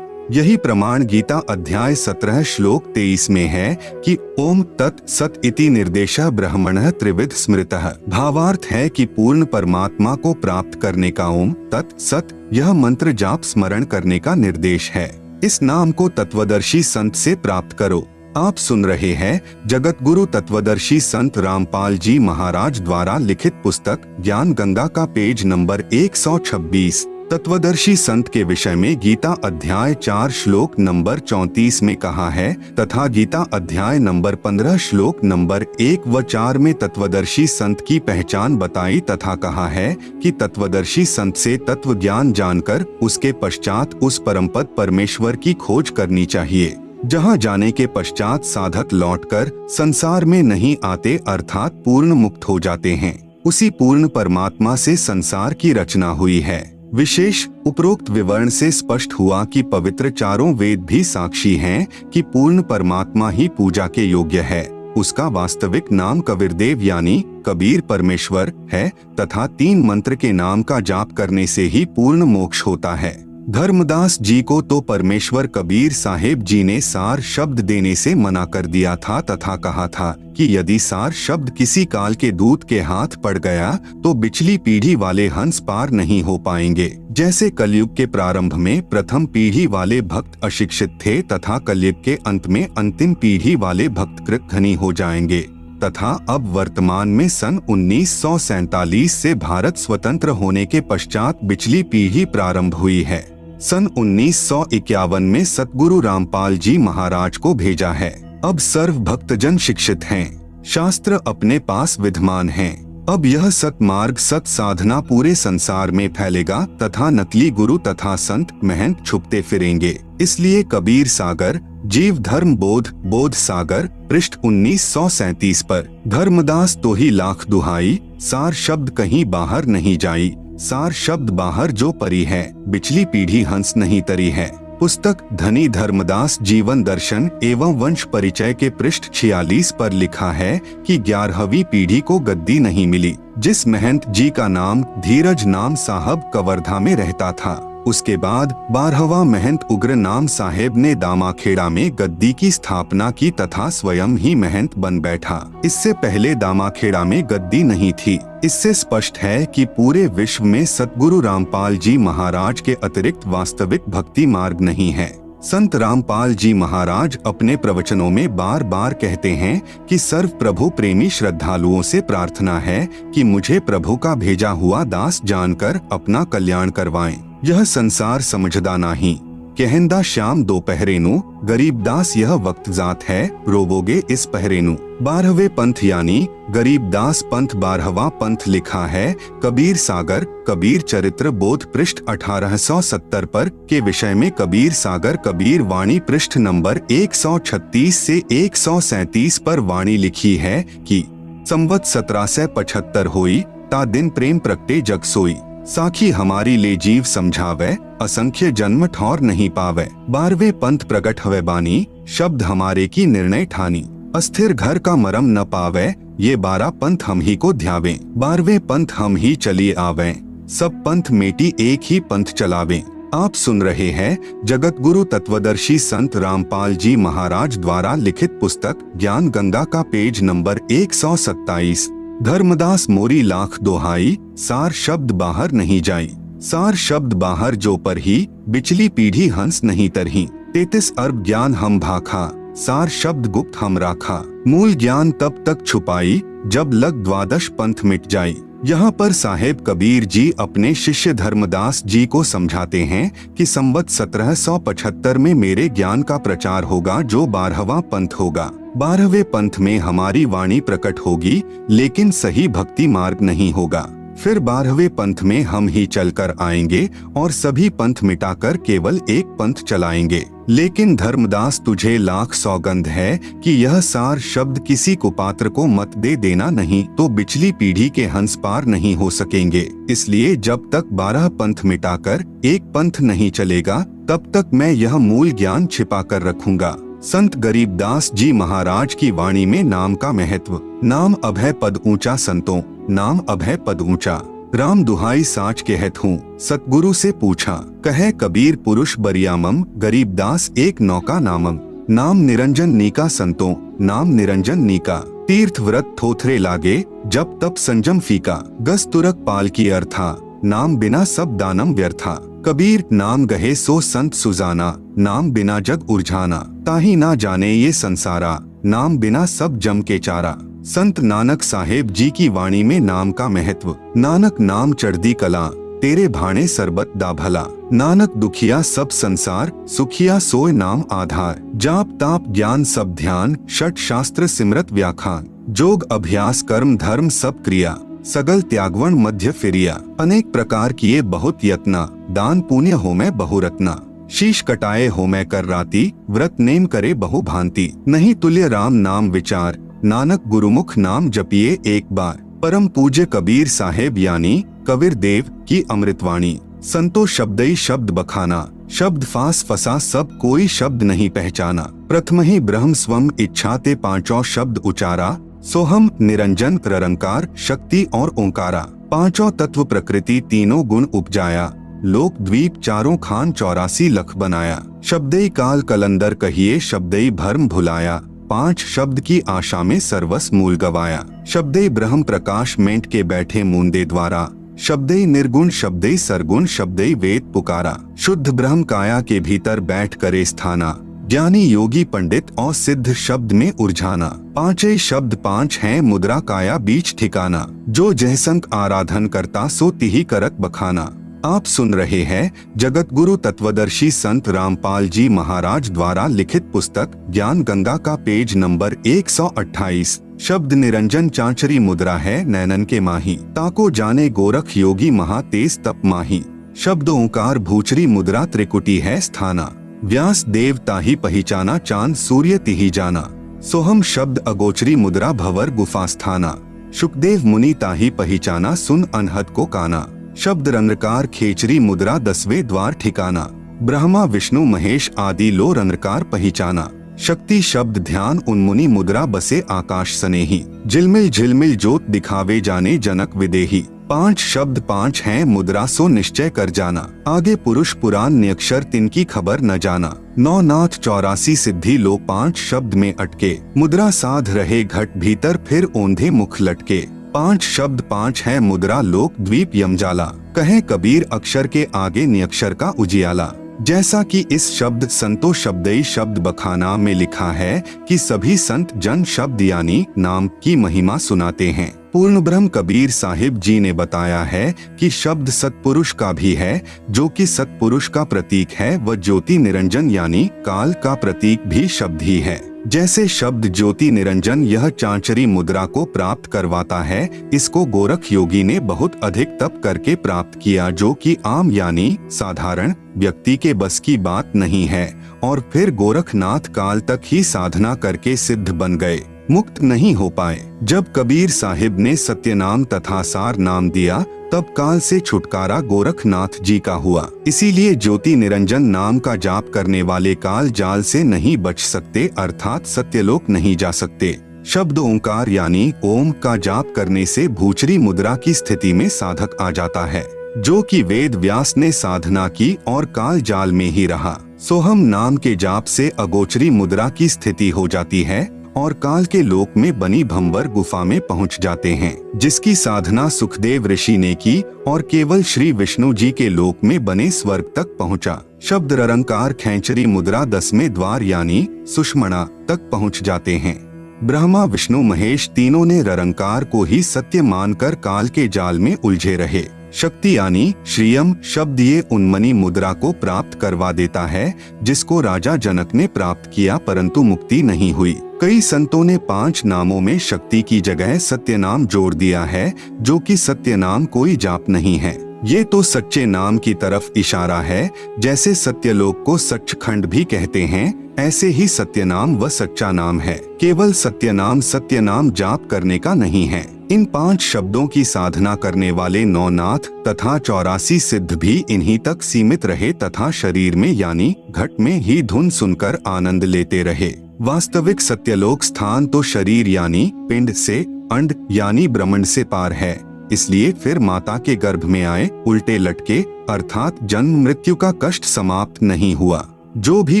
यही प्रमाण गीता अध्याय 17 श्लोक 23 में है कि ओम तत् सत इति निर्देशः ब्रह्मणः त्रिविध स्मृतः। भावार्थ है कि पूर्ण परमात्मा को प्राप्त करने का ओम तत् सत यह मंत्र जाप स्मरण करने का निर्देश है। इस नाम को तत्वदर्शी संत से प्राप्त करो। आप सुन रहे हैं जगत गुरु तत्वदर्शी संत रामपाल जी महाराज द्वारा लिखित पुस्तक ज्ञान गंगा का पेज नंबर 126। तत्वदर्शी संत के विषय में गीता अध्याय 4 श्लोक नंबर 34 में कहा है तथा गीता अध्याय नंबर 15 श्लोक नंबर 1 व 4 में तत्वदर्शी संत की पहचान बताई तथा कहा है कि तत्वदर्शी संत से तत्व ज्ञान जानकर उसके पश्चात उस परमपद परमेश्वर की खोज करनी चाहिए, जहाँ जाने के पश्चात साधक लौटकर संसार में नहीं आते अर्थात पूर्ण मुक्त हो जाते हैं। उसी पूर्ण परमात्मा से संसार की रचना हुई है। विशेष उपरोक्त विवरण से स्पष्ट हुआ कि पवित्र चारों वेद भी साक्षी हैं कि पूर्ण परमात्मा ही पूजा के योग्य है। उसका वास्तविक नाम कबीरदेव यानी कबीर परमेश्वर है तथा 3 मंत्र के नाम का जाप करने से ही पूर्ण मोक्ष होता है। धर्मदास जी को तो परमेश्वर कबीर साहेब जी ने सार शब्द देने से मना कर दिया था तथा कहा था कि यदि सार शब्द किसी काल के दूत के हाथ पड़ गया तो पिछली पीढ़ी वाले हंस पार नहीं हो पाएंगे। जैसे कलयुग के प्रारंभ में प्रथम पीढ़ी वाले भक्त अशिक्षित थे तथा कलयुग के अंत में अंतिम पीढ़ी वाले भक्त कृत धनी हो जाएंगे तथा अब वर्तमान में सन 1947 से भारत स्वतंत्र होने के पश्चात पिछली पीढ़ी प्रारंभ हुई है। सन 1951 में सतगुरु रामपाल जी महाराज को भेजा है। अब सर्व भक्तजन शिक्षित हैं, शास्त्र अपने पास विद्यमान हैं। अब यह सतमार्ग सत साधना पूरे संसार में फैलेगा तथा नकली गुरु तथा संत महंत छुपते फिरेंगे। इसलिए कबीर सागर जीव धर्म बोध सागर पृष्ठ 1937 पर धर्मदास तो ही लाख दुहाई, सार शब्द कहीं बाहर नहीं जाई, सार शब्द बाहर जो परी है, पिछली पीढ़ी हंस नहीं तरी है। पुस्तक धनी धर्मदास जीवन दर्शन एवं वंश परिचय के पृष्ठ 46 पर लिखा है कि 11वीं पीढ़ी को गद्दी नहीं मिली। जिस महंत जी का नाम धीरज नाम साहब कवर्धा में रहता था, उसके बाद 12वां महंत उग्र नाम साहेब ने दामाखेड़ा में गद्दी की स्थापना की तथा स्वयं ही महंत बन बैठा। इससे पहले दामाखेड़ा में गद्दी नहीं थी। इससे स्पष्ट है कि पूरे विश्व में सतगुरु रामपाल जी महाराज के अतिरिक्त वास्तविक भक्ति मार्ग नहीं है। संत रामपाल जी महाराज अपने प्रवचनों में बार बार कहते हैं कि सर्व प्रभु प्रेमी श्रद्धालुओं से प्रार्थना है कि मुझे प्रभु का भेजा हुआ दास जानकर अपना कल्याण करवाएं। यह संसार समझदा नहीं, कहंदा श्याम दोपहरेनु, गरीबदास यह वक्त जात है, रोवोगे इस पहरेनु। 12वें पंथ यानी गरीबदास पंथ 12वां पंथ लिखा है कबीर सागर कबीर चरित्र बोध पृष्ठ 1870 पर के विषय में कबीर सागर कबीर वाणी पृष्ठ नंबर 136 से 137 पर वाणी लिखी है कि संवत 1775 होई ता दिन प्रेम प्रगटे जग सोई, साखी हमारी ले जीव समझावे, असंख्य जन्म ठौर नहीं पावे। 12वें पंथ प्रकट हवे बानी, शब्द हमारे की निर्णय ठानी, अस्थिर घर का मरम न पावे, ये 12 पंथ हम ही को ध्यावे। 12वें पंथ हम ही चलिए आवे, सब पंथ मेटी एक ही पंथ चलावे। आप सुन रहे हैं जगत गुरु तत्वदर्शी संत रामपाल जी महाराज द्वारा लिखित पुस्तक ज्ञान गंगा का पेज नंबर 127। धर्मदास मोरी लाख दोहाई, सार शब्द बाहर नहीं जाई, सार शब्द बाहर जो पर ही, बिचली पीढ़ी हंस नहीं तरही। 33 अरब ज्ञान हम भाखा, सार शब्द गुप्त हम राखा, मूल ज्ञान तब तक छुपाई, जब लग 12 पंथ मिट जाई। यहाँ पर साहेब कबीर जी अपने शिष्य धर्मदास जी को समझाते हैं कि संवत 1775 में मेरे ज्ञान का प्रचार होगा जो 12वां पंथ होगा। 12वें पंथ में हमारी वाणी प्रकट होगी, लेकिन सही भक्ति मार्ग नहीं होगा। फिर 12वें पंथ में हम ही चलकर आएंगे और सभी पंथ मिटाकर केवल एक पंथ चलाएंगे। लेकिन धर्मदास तुझे लाख सौगंध है कि यह सार शब्द किसी कुपात्र को मत दे देना, नहीं तो बिचली पीढ़ी के हंस पार नहीं हो सकेंगे। इसलिए जब तक 12 पंथ मिटाकर एक पंथ नहीं चलेगा, तब तक मैं यह मूल ज्ञान छिपा कर रखूंगा। संत गरीबदास जी महाराज की वाणी में नाम का महत्व। नाम अभय पद ऊंचा संतों, नाम अभय पद ऊंचा, राम दुहाई साच कहत हूँ, सतगुरु से पूछा, कहे कबीर पुरुष बरियामम, गरीबदास एक नौका नामम, नाम निरंजन नीका संतों, नाम निरंजन नीका, तीर्थ व्रत थोथरे लागे, जब तप संजम फीका, गस तुरक पाल की अर्था, नाम बिना सब दानम व्यर्था। कबीर नाम गहे सो संत सुजाना, नाम बिना जग उर्झाना, ताही ना जाने ये संसारा, नाम बिना सब जम के चारा। संत नानक साहेब जी की वाणी में नाम का महत्व। नानक नाम चढ़दी कला, तेरे भाणे सरबत दा भला, नानक दुखिया सब संसार, सुखिया सोय नाम आधार, जाप ताप ज्ञान सब ध्यान, षट शास्त्र सिमरत व्याख्यान, जोग अभ्यास कर्म धर्म सब क्रिया, सगल त्यागवण मध्य फिरिया, अनेक प्रकार किए बहुत यत्ना, दान पुण्य हो मैं बहुरत्ना, शीश कटाए हो मैं कर राती, व्रत नेम करे बहु भांति, नहीं तुल्य राम नाम विचार, नानक गुरुमुख नाम जपिए एक बार। परम पूज्य कबीर साहेब यानी कबीर देव की अमृतवाणी। संतो शब्दई शब्द बखाना, शब्द फास फसा सब कोई शब्द नहीं पहचाना, प्रथम ही ब्रह्म स्वम इच्छा ते पांचों शब्द उचारा, सोहम निरंजन निरंकार शक्ति और ओंकारा, पांचों तत्व प्रकृति तीनों गुण उपजाया, लोक द्वीप चारों खान 84 लख बनाया, शब्दई काल कलंदर कहिए शब्दई भर्म भुलाया, 5 शब्द की आशा में सर्वस मूल गवाया, शब्दे ब्रह्म प्रकाश मेंट के बैठे मूंदे द्वारा, शब्दे निर्गुण शब्दे सरगुण शब्दे वेद पुकारा, शुद्ध ब्रह्म काया के भीतर बैठ करे स्थाना, ज्ञानी योगी पंडित और सिद्ध शब्द में उलझाना, 5 शब्द 5 हैं मुद्रा काया बीच ठिकाना, जो जयसंक आराधन करता सो तिही करत बखाना। आप सुन रहे हैं जगत गुरु तत्वदर्शी संत रामपाल जी महाराज द्वारा लिखित पुस्तक ज्ञान गंगा का पेज नंबर 128। शब्द निरंजन चांचरी मुद्रा है नैनन के माही, ताको जाने गोरख योगी महा तेज तप माही, शब्द ओंकार भूचरी मुद्रा त्रिकुटी है स्थाना, व्यास देव ताही पहचाना चांद सूर्य तिही जाना, सोहम शब्द अगोचरी मुद्रा भवर गुफा स्थाना, शुकदेव मुनि ताही पहचाना सुन अनहद को काना, शब्द रंध्रकार खेचरी मुद्रा 10वें द्वार ठिकाना, ब्रह्मा विष्णु महेश आदि लो रंध्रकार पहचाना, शक्ति शब्द ध्यान उन्मुनि मुद्रा बसे आकाश सनेही, झिलमिल झिलमिल जोत दिखावे जाने जनक विदेही, 5 शब्द 5 हैं मुद्रा सो निश्चय कर जाना। आगे पुरुष पुराण नियक्षर तिनकी खबर न जाना। 9 नाथ 84 सिद्धि लो 5 शब्द में अटके। मुद्रा साध रहे घट भीतर फिर ओंधे मुख लटके। 5 शब्द 5 है मुद्रा लोक द्वीप यमजाला। कहे कबीर अक्षर के आगे नियक्षर का उजियाला। जैसा कि इस शब्द संतो शब्दई शब्द बखाना में लिखा है कि सभी संत जन शब्द यानी नाम की महिमा सुनाते हैं। पूर्ण ब्रह्म कबीर साहिब जी ने बताया है कि शब्द सतपुरुष का भी है, जो कि सतपुरुष का प्रतीक है, व ज्योति निरंजन यानी काल का प्रतीक भी शब्द ही है। जैसे शब्द ज्योति निरंजन यह चांचरी मुद्रा को प्राप्त करवाता है, इसको गोरख योगी ने बहुत अधिक तप करके प्राप्त किया, जो कि आम यानी साधारण व्यक्ति के बस की बात नहीं है। और फिर गोरखनाथ काल तक ही साधना करके सिद्ध बन गए, मुक्त नहीं हो पाए। जब कबीर साहिब ने सत्यनाम तथा सार नाम दिया, तब काल से छुटकारा गोरखनाथ जी का हुआ। इसीलिए ज्योति निरंजन नाम का जाप करने वाले काल जाल से नहीं बच सकते, अर्थात सत्यलोक नहीं जा सकते। शब्द ओंकार यानी ओम का जाप करने से भूचरी मुद्रा की स्थिति में साधक आ जाता है, जो कि वेद व्यास ने साधना की और काल जाल में ही रहा। सोहम नाम के जाप से अगोचरी मुद्रा की स्थिति हो जाती है और काल के लोक में बनी भंवर गुफा में पहुंच जाते हैं, जिसकी साधना सुखदेव ऋषि ने की और केवल श्री विष्णु जी के लोक में बने स्वर्ग तक पहुंचा। शब्द ररंकार खैंचरी मुद्रा 10वें द्वार यानी सुषमणा तक पहुंच जाते हैं। ब्रह्मा विष्णु महेश तीनों ने ररंकार को ही सत्य मानकर काल के जाल में उलझे रहे। शक्ति यानी श्रीयम शब्द ये उन्मनी मुद्रा को प्राप्त करवा देता है, जिसको राजा जनक ने प्राप्त किया, परंतु मुक्ति नहीं हुई। कई संतों ने 5 नामों में शक्ति की जगह सत्यनाम जोड़ दिया है, जो कि सत्यनाम कोई जाप नहीं है। ये तो सच्चे नाम की तरफ इशारा है। जैसे सत्यलोक को सच्चखंड भी कहते हैं, ऐसे ही सत्यनाम व सच्चा नाम है। केवल सत्यनाम जाप करने का नहीं है। इन 5 शब्दों की साधना करने वाले 9 नाथ तथा 84 सिद्ध भी इन्हीं तक सीमित रहे तथा शरीर में यानी घट में ही धुन सुनकर आनंद लेते रहे। वास्तविक सत्यलोक स्थान तो शरीर यानी पिंड से, अंड यानी ब्रह्मांड से पार है। इसलिए फिर माता के गर्भ में आए उल्टे लटके, अर्थात जन्म मृत्यु का कष्ट समाप्त नहीं हुआ। जो भी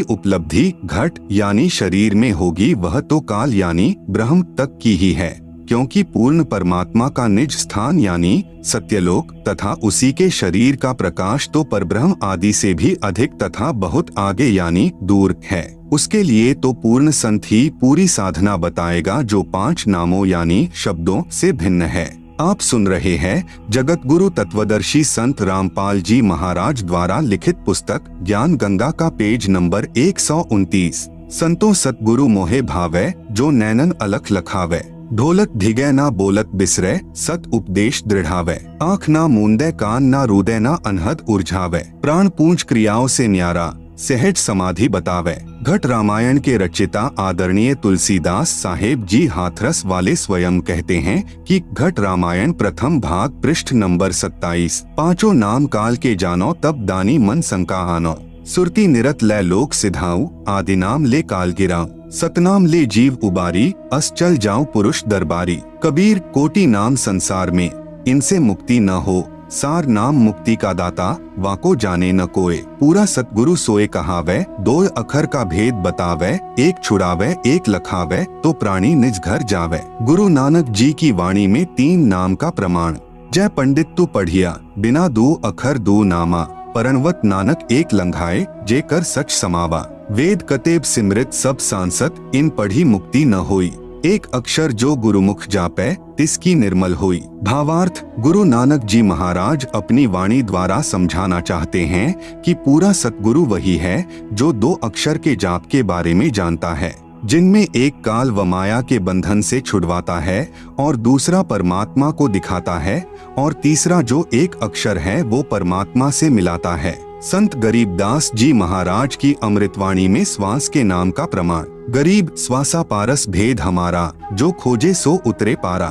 उपलब्धि घट यानी शरीर में होगी, वह तो काल यानी ब्रह्म तक की ही है, क्योंकि पूर्ण परमात्मा का निज स्थान यानी सत्यलोक तथा उसी के शरीर का प्रकाश तो परब्रह्म आदि से भी अधिक तथा बहुत आगे यानी दूर है। उसके लिए तो पूर्ण संत ही पूरी साधना बताएगा, जो 5 नामों यानी शब्दों से भिन्न है। आप सुन रहे हैं जगत गुरु तत्वदर्शी संत रामपाल जी महाराज द्वारा लिखित पुस्तक ज्ञान गंगा का पेज नंबर 129। संतों सतगुरु मोहे भावै, जो नैनन अलख लखावै। ढोलक धिगै ना बोलत बिसरै, सत उपदेश दृढ़ावै। आँख ना मूंदे कान ना रूदे ना अनहद उर्झावै। प्राण पूंज क्रियाओं से न्यारा, सहज समाधि बतावे। घट रामायण के रचिता आदरणीय तुलसीदास साहेब जी हाथरस वाले स्वयं कहते हैं कि घट रामायण प्रथम भाग पृष्ठ नंबर 27। 5 नाम काल के जानो, तब दानी मन शंका आनो। सुरती निरत लै लोक सिधाऊ, आदि नाम ले काल गिराऊं। सतनाम ले जीव उबारी, अस चल जाऊं पुरुष दरबारी। कबीर कोटि नाम संसार में, इनसे मुक्ति न हो। सार नाम मुक्ति का दाता, वाको जाने न कोय। पूरा सतगुरु सोए कहावै, 2 अखर का भेद बतावै। एक छुड़ावै एक लखावै, तो प्राणी निज घर जावै। गुरु नानक जी की वाणी में 3 नाम का प्रमाण। जय पंडित तू पढ़िया, बिना 2 अखर 2 नामा। परनवत नानक एक लंघाए, जे कर सच समावा। वेद कतेब सिमृत सब सांसत, इन पढ़ी मुक्ति न होई। एक अक्षर जो गुरुमुख जापै, तिसकी निर्मल होई। भावार्थ, गुरु नानक जी महाराज अपनी वाणी द्वारा समझाना चाहते हैं कि पूरा सतगुरु वही है जो 2 अक्षर के जाप के बारे में जानता है, जिनमें एक काल व माया के बंधन से छुड़वाता है और दूसरा परमात्मा को दिखाता है और तीसरा जो एक अक्षर है वो परमात्मा से मिलाता है। संत गरीबदास जी महाराज की अमृतवाणी में श्वास के नाम का प्रमाण। गरीब श्वासा पारस भेद हमारा, जो खोजे सो उतरे पारा।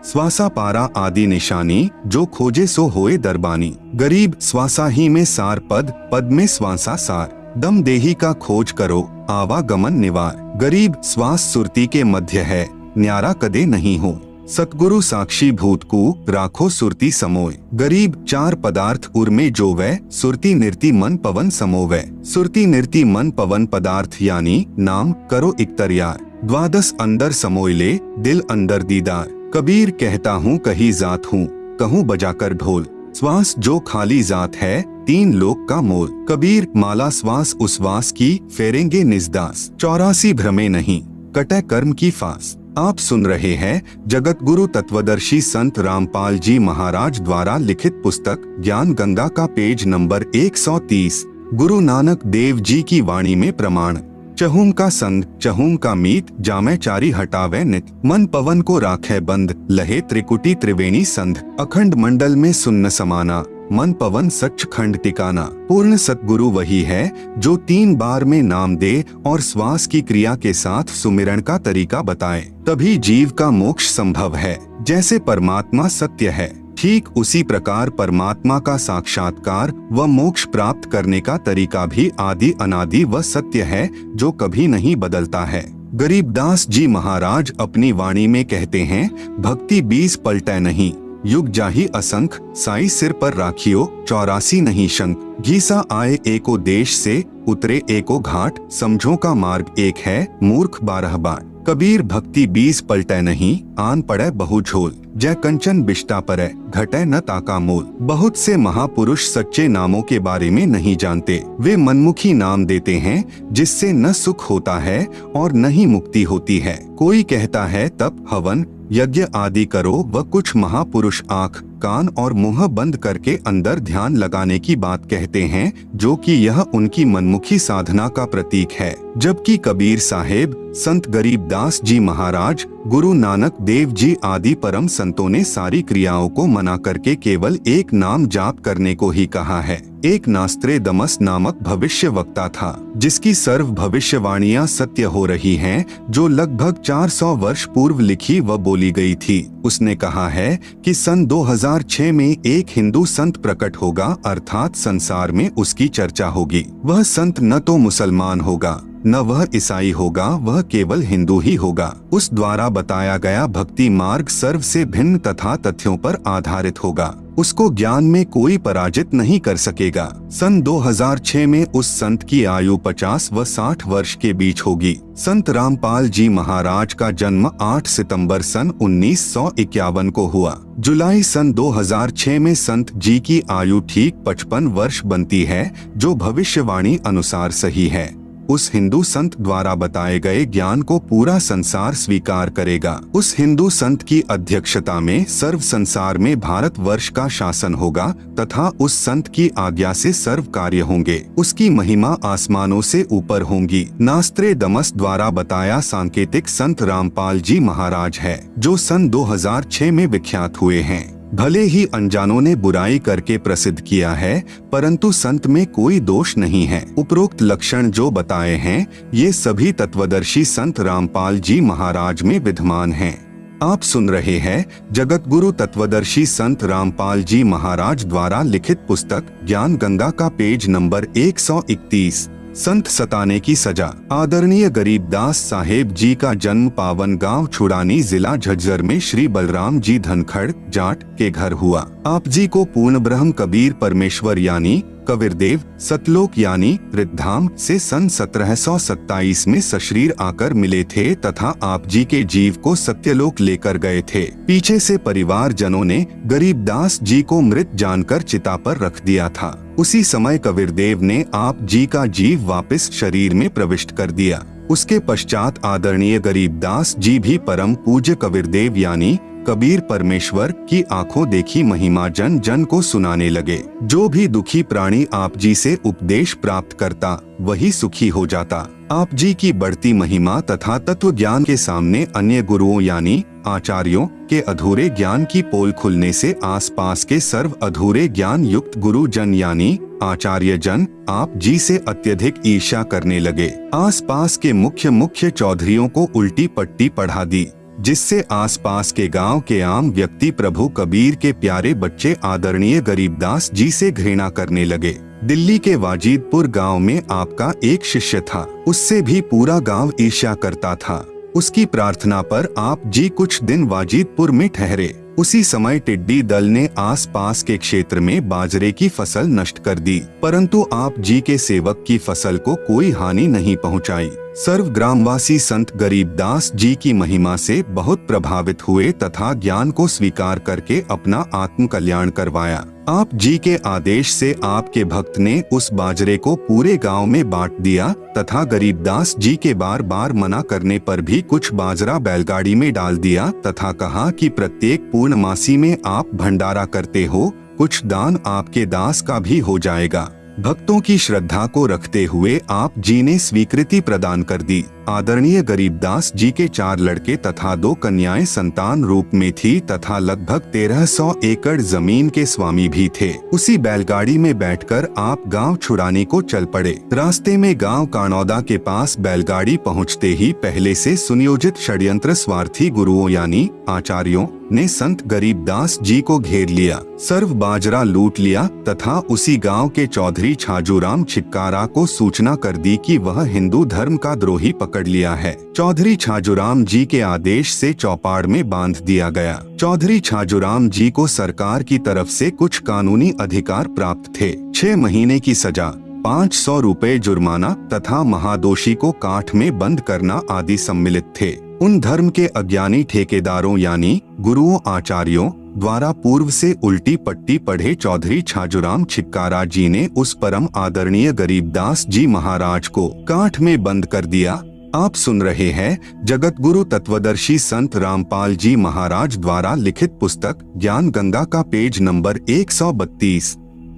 श्वासा पारा आदि निशानी, जो खोजे सो होए दरबानी। गरीब श्वासा ही में सार पद, पद में श्वासा सार। दम देही का खोज करो, आवागमन निवार। गरीब श्वास सुरती के मध्य है, न्यारा कदे नहीं हो। सतगुरु साक्षी भूत को राखो सुरती समोय। गरीब चार पदार्थ उर्मे जोवै, सुरती निर्ति मन पवन समोवै। सुरती निर्ति मन पवन पदार्थ यानी नाम करो इकतरियार। द्वादश अंदर समोय ले, दिल अंदर दीदार। कबीर कहता हूँ कही जात हूँ, कहूँ बजाकर ढोल। श्वास जो खाली जात है, तीन लोक का मोल। कबीर माला श्वास उश्वास की, फेरेंगे निजदास। 84 भ्रमे नहीं, कटे कर्म की फांस। आप सुन रहे हैं जगत गुरु तत्वदर्शी संत रामपाल जी महाराज द्वारा लिखित पुस्तक ज्ञान गंगा का पेज नंबर 130। गुरु नानक देव जी की वाणी में प्रमाण। चहूम का संग चहूम का मीत, जामै चारी हटावे नित। मन पवन को राखे बंद, लहे त्रिकुटी त्रिवेणी संध। अखंड मंडल में सुन्न समाना, मन पवन सच खंड टिकाना। पूर्ण सतगुरु वही है जो 3 बार में नाम दे और श्वास की क्रिया के साथ सुमिरन का तरीका बताए, तभी जीव का मोक्ष संभव है। जैसे परमात्मा सत्य है, ठीक उसी प्रकार परमात्मा का साक्षात्कार व मोक्ष प्राप्त करने का तरीका भी आदि अनादि व सत्य है, जो कभी नहीं बदलता है। गरीबदास जी महाराज अपनी वाणी में कहते हैं, भक्ति 20 पलटे नहीं, युग जाही असंख। साई सिर पर राखियो, 84 नहीं शंख। घीसा आए एको देश से, उतरे एको घाट। समझो का मार्ग एक है, मूर्ख 12 बाट। कबीर भक्ति 20 पलटे नहीं, आन पड़े बहु झोल। जय कंचन बिष्टा परे, घटे न ताका मोल। बहुत से महापुरुष सच्चे नामों के बारे में नहीं जानते। वे मनमुखी नाम देते हैं, जिससे न सुख होता है और न ही मुक्ति होती है। कोई कहता है तप हवन यज्ञ आदि करो, व कुछ महापुरुष आँख कान और मुंह बंद करके अंदर ध्यान लगाने की बात कहते हैं, जो कि यह उनकी मनमुखी साधना का प्रतीक है। जबकि कबीर साहेब, संत गरीबदास जी महाराज, गुरु नानक देव जी आदि परम संतों ने सारी क्रियाओं को मना करके केवल एक नाम जाप करने को ही कहा है। एक नास्त्रे दमस नामक भविष्य वक्ता था, जिसकी सर्व भविष्यवाणियां सत्य हो रही हैं, जो लगभग 400 वर्ष पूर्व लिखी व बोली गई थी। उसने कहा है कि सन 2006 में एक हिंदू संत प्रकट होगा, अर्थात संसार में उसकी चर्चा होगी। वह संत न तो मुसलमान होगा, न वह ईसाई होगा, वह केवल हिंदू ही होगा। उस द्वारा बताया गया भक्ति मार्ग सर्व से भिन्न तथा तथ्यों पर आधारित होगा। उसको ज्ञान में कोई पराजित नहीं कर सकेगा। सन 2006 में उस संत की आयु 50 व 60 वर्ष के बीच होगी। संत रामपाल जी महाराज का जन्म 8 सितंबर सन 1951 को हुआ। जुलाई सन 2006 में संत जी की आयु ठीक 55 वर्ष बनती है, जो भविष्यवाणी अनुसार सही है। उस हिंदू संत द्वारा बताए गए ज्ञान को पूरा संसार स्वीकार करेगा। उस हिंदू संत की अध्यक्षता में सर्व संसार में भारतवर्ष का शासन होगा तथा उस संत की आज्ञा से सर्व कार्य होंगे। उसकी महिमा आसमानों से ऊपर होंगी। नास्त्रे दमस द्वारा बताया सांकेतिक संत रामपाल जी महाराज है, जो सन 2006 में विख्यात हुए हैं। भले ही अनजानों ने बुराई करके प्रसिद्ध किया है, परंतु संत में कोई दोष नहीं है। उपरोक्त लक्षण जो बताए हैं, ये सभी तत्वदर्शी संत रामपाल जी महाराज में विद्यमान हैं। आप सुन रहे हैं जगत गुरु तत्वदर्शी संत रामपाल जी महाराज द्वारा लिखित पुस्तक ज्ञान गंगा का पेज नंबर 131। संत सताने की सजा। आदरणीय गरीबदास साहेब जी का जन्म पावन गांव छुड़ानी जिला झज्जर में श्री बलराम जी धनखड़ जाट के घर हुआ। आप जी को पूर्ण ब्रह्म कबीर परमेश्वर यानी कबीरदेव सतलोक यानी रिद्धाम से सन 1727 में सशरीर आकर मिले थे तथा आप जी के जीव को सत्यलोक लेकर गए थे। पीछे से परिवार जनों ने गरीबदास जी को मृत जानकर चिता पर रख दिया था। उसी समय कबीरदेव ने आप जी का जीव वापस शरीर में प्रविष्ट कर दिया। उसके पश्चात आदरणीय गरीबदास जी भी परम पूज्य कबीरदेव यानी कबीर परमेश्वर की आंखों देखी महिमा जन जन को सुनाने लगे। जो भी दुखी प्राणी आप जी से उपदेश प्राप्त करता, वही सुखी हो जाता। आप जी की बढ़ती महिमा तथा तत्व ज्ञान के सामने अन्य गुरुओं यानी आचार्यों के अधूरे ज्ञान की पोल खुलने से आसपास के सर्व अधूरे ज्ञान युक्त गुरु जन यानी आचार्य जन आप जी से अत्यधिक ईर्ष्या करने लगे। आसपास के मुख्य चौधरियों को उल्टी पट्टी पढ़ा दी, जिससे आसपास के गांव के आम व्यक्ति प्रभु कबीर के प्यारे बच्चे आदरणीय गरीबदास जी से घृणा करने लगे। दिल्ली के वाजिदपुर गांव में आपका एक शिष्य था, उससे भी पूरा गांव ईर्ष्या करता था। उसकी प्रार्थना पर आप जी कुछ दिन वाजिदपुर में ठहरे। उसी समय टिड्डी दल ने आसपास के क्षेत्र में बाजरे की फसल नष्ट कर दी, परंतु आप जी के सेवक की फसल को कोई हानि नहीं पहुंचाई। सर्व ग्रामवासी संत गरीबदास जी की महिमा से बहुत प्रभावित हुए तथा ज्ञान को स्वीकार करके अपना आत्म कल्याण करवाया। आप जी के आदेश से आपके भक्त ने उस बाजरे को पूरे गांव में बांट दिया तथा गरीबदास जी के बार बार मना करने पर भी कुछ बाजरा बैलगाड़ी में डाल दिया तथा कहा कि प्रत्येक पूर्णमासी में आप भंडारा करते हो, कुछ दान आपके दास का भी हो जाएगा। भक्तों की श्रद्धा को रखते हुए आप जी ने स्वीकृति प्रदान कर दी। आदरणीय गरीबदास जी के 4 लड़के तथा 2 कन्याएं संतान रूप में थी तथा लगभग 1300 एकड़ जमीन के स्वामी भी थे। उसी बैलगाड़ी में बैठकर आप गांव छुड़ाने को चल पड़े। रास्ते में गांव कानौदा के पास बैलगाड़ी पहुंचते ही पहले से सुनियोजित षड्यंत्र स्वार्थी गुरुओं यानी आचार्यों ने संत गरीबदास जी को घेर लिया, सर्व बाजरा लूट लिया तथा उसी गांव के चौधरी छाजूराम छिक्कारा को सूचना कर दी कि वह हिंदू धर्म का द्रोही पकड़ लिया है। चौधरी छाजूराम जी के आदेश से चौपाड़ में बांध दिया गया। चौधरी छाजूराम जी को सरकार की तरफ से कुछ कानूनी अधिकार प्राप्त थे। 6 महीने की सजा, 500 रुपए जुर्माना तथा महादोषी को काठ में बंद करना आदि सम्मिलित थे। उन धर्म के अज्ञानी ठेकेदारों यानी गुरुओं आचार्यों द्वारा पूर्व से उल्टी पट्टी पढ़े चौधरी छाजूराम छिक्कारा जी ने उस परम आदरणीय गरीबदास जी महाराज को काठ में बंद कर दिया। आप सुन रहे हैं जगत गुरु तत्वदर्शी संत रामपाल जी महाराज द्वारा लिखित पुस्तक ज्ञान गंगा का पेज नंबर 132।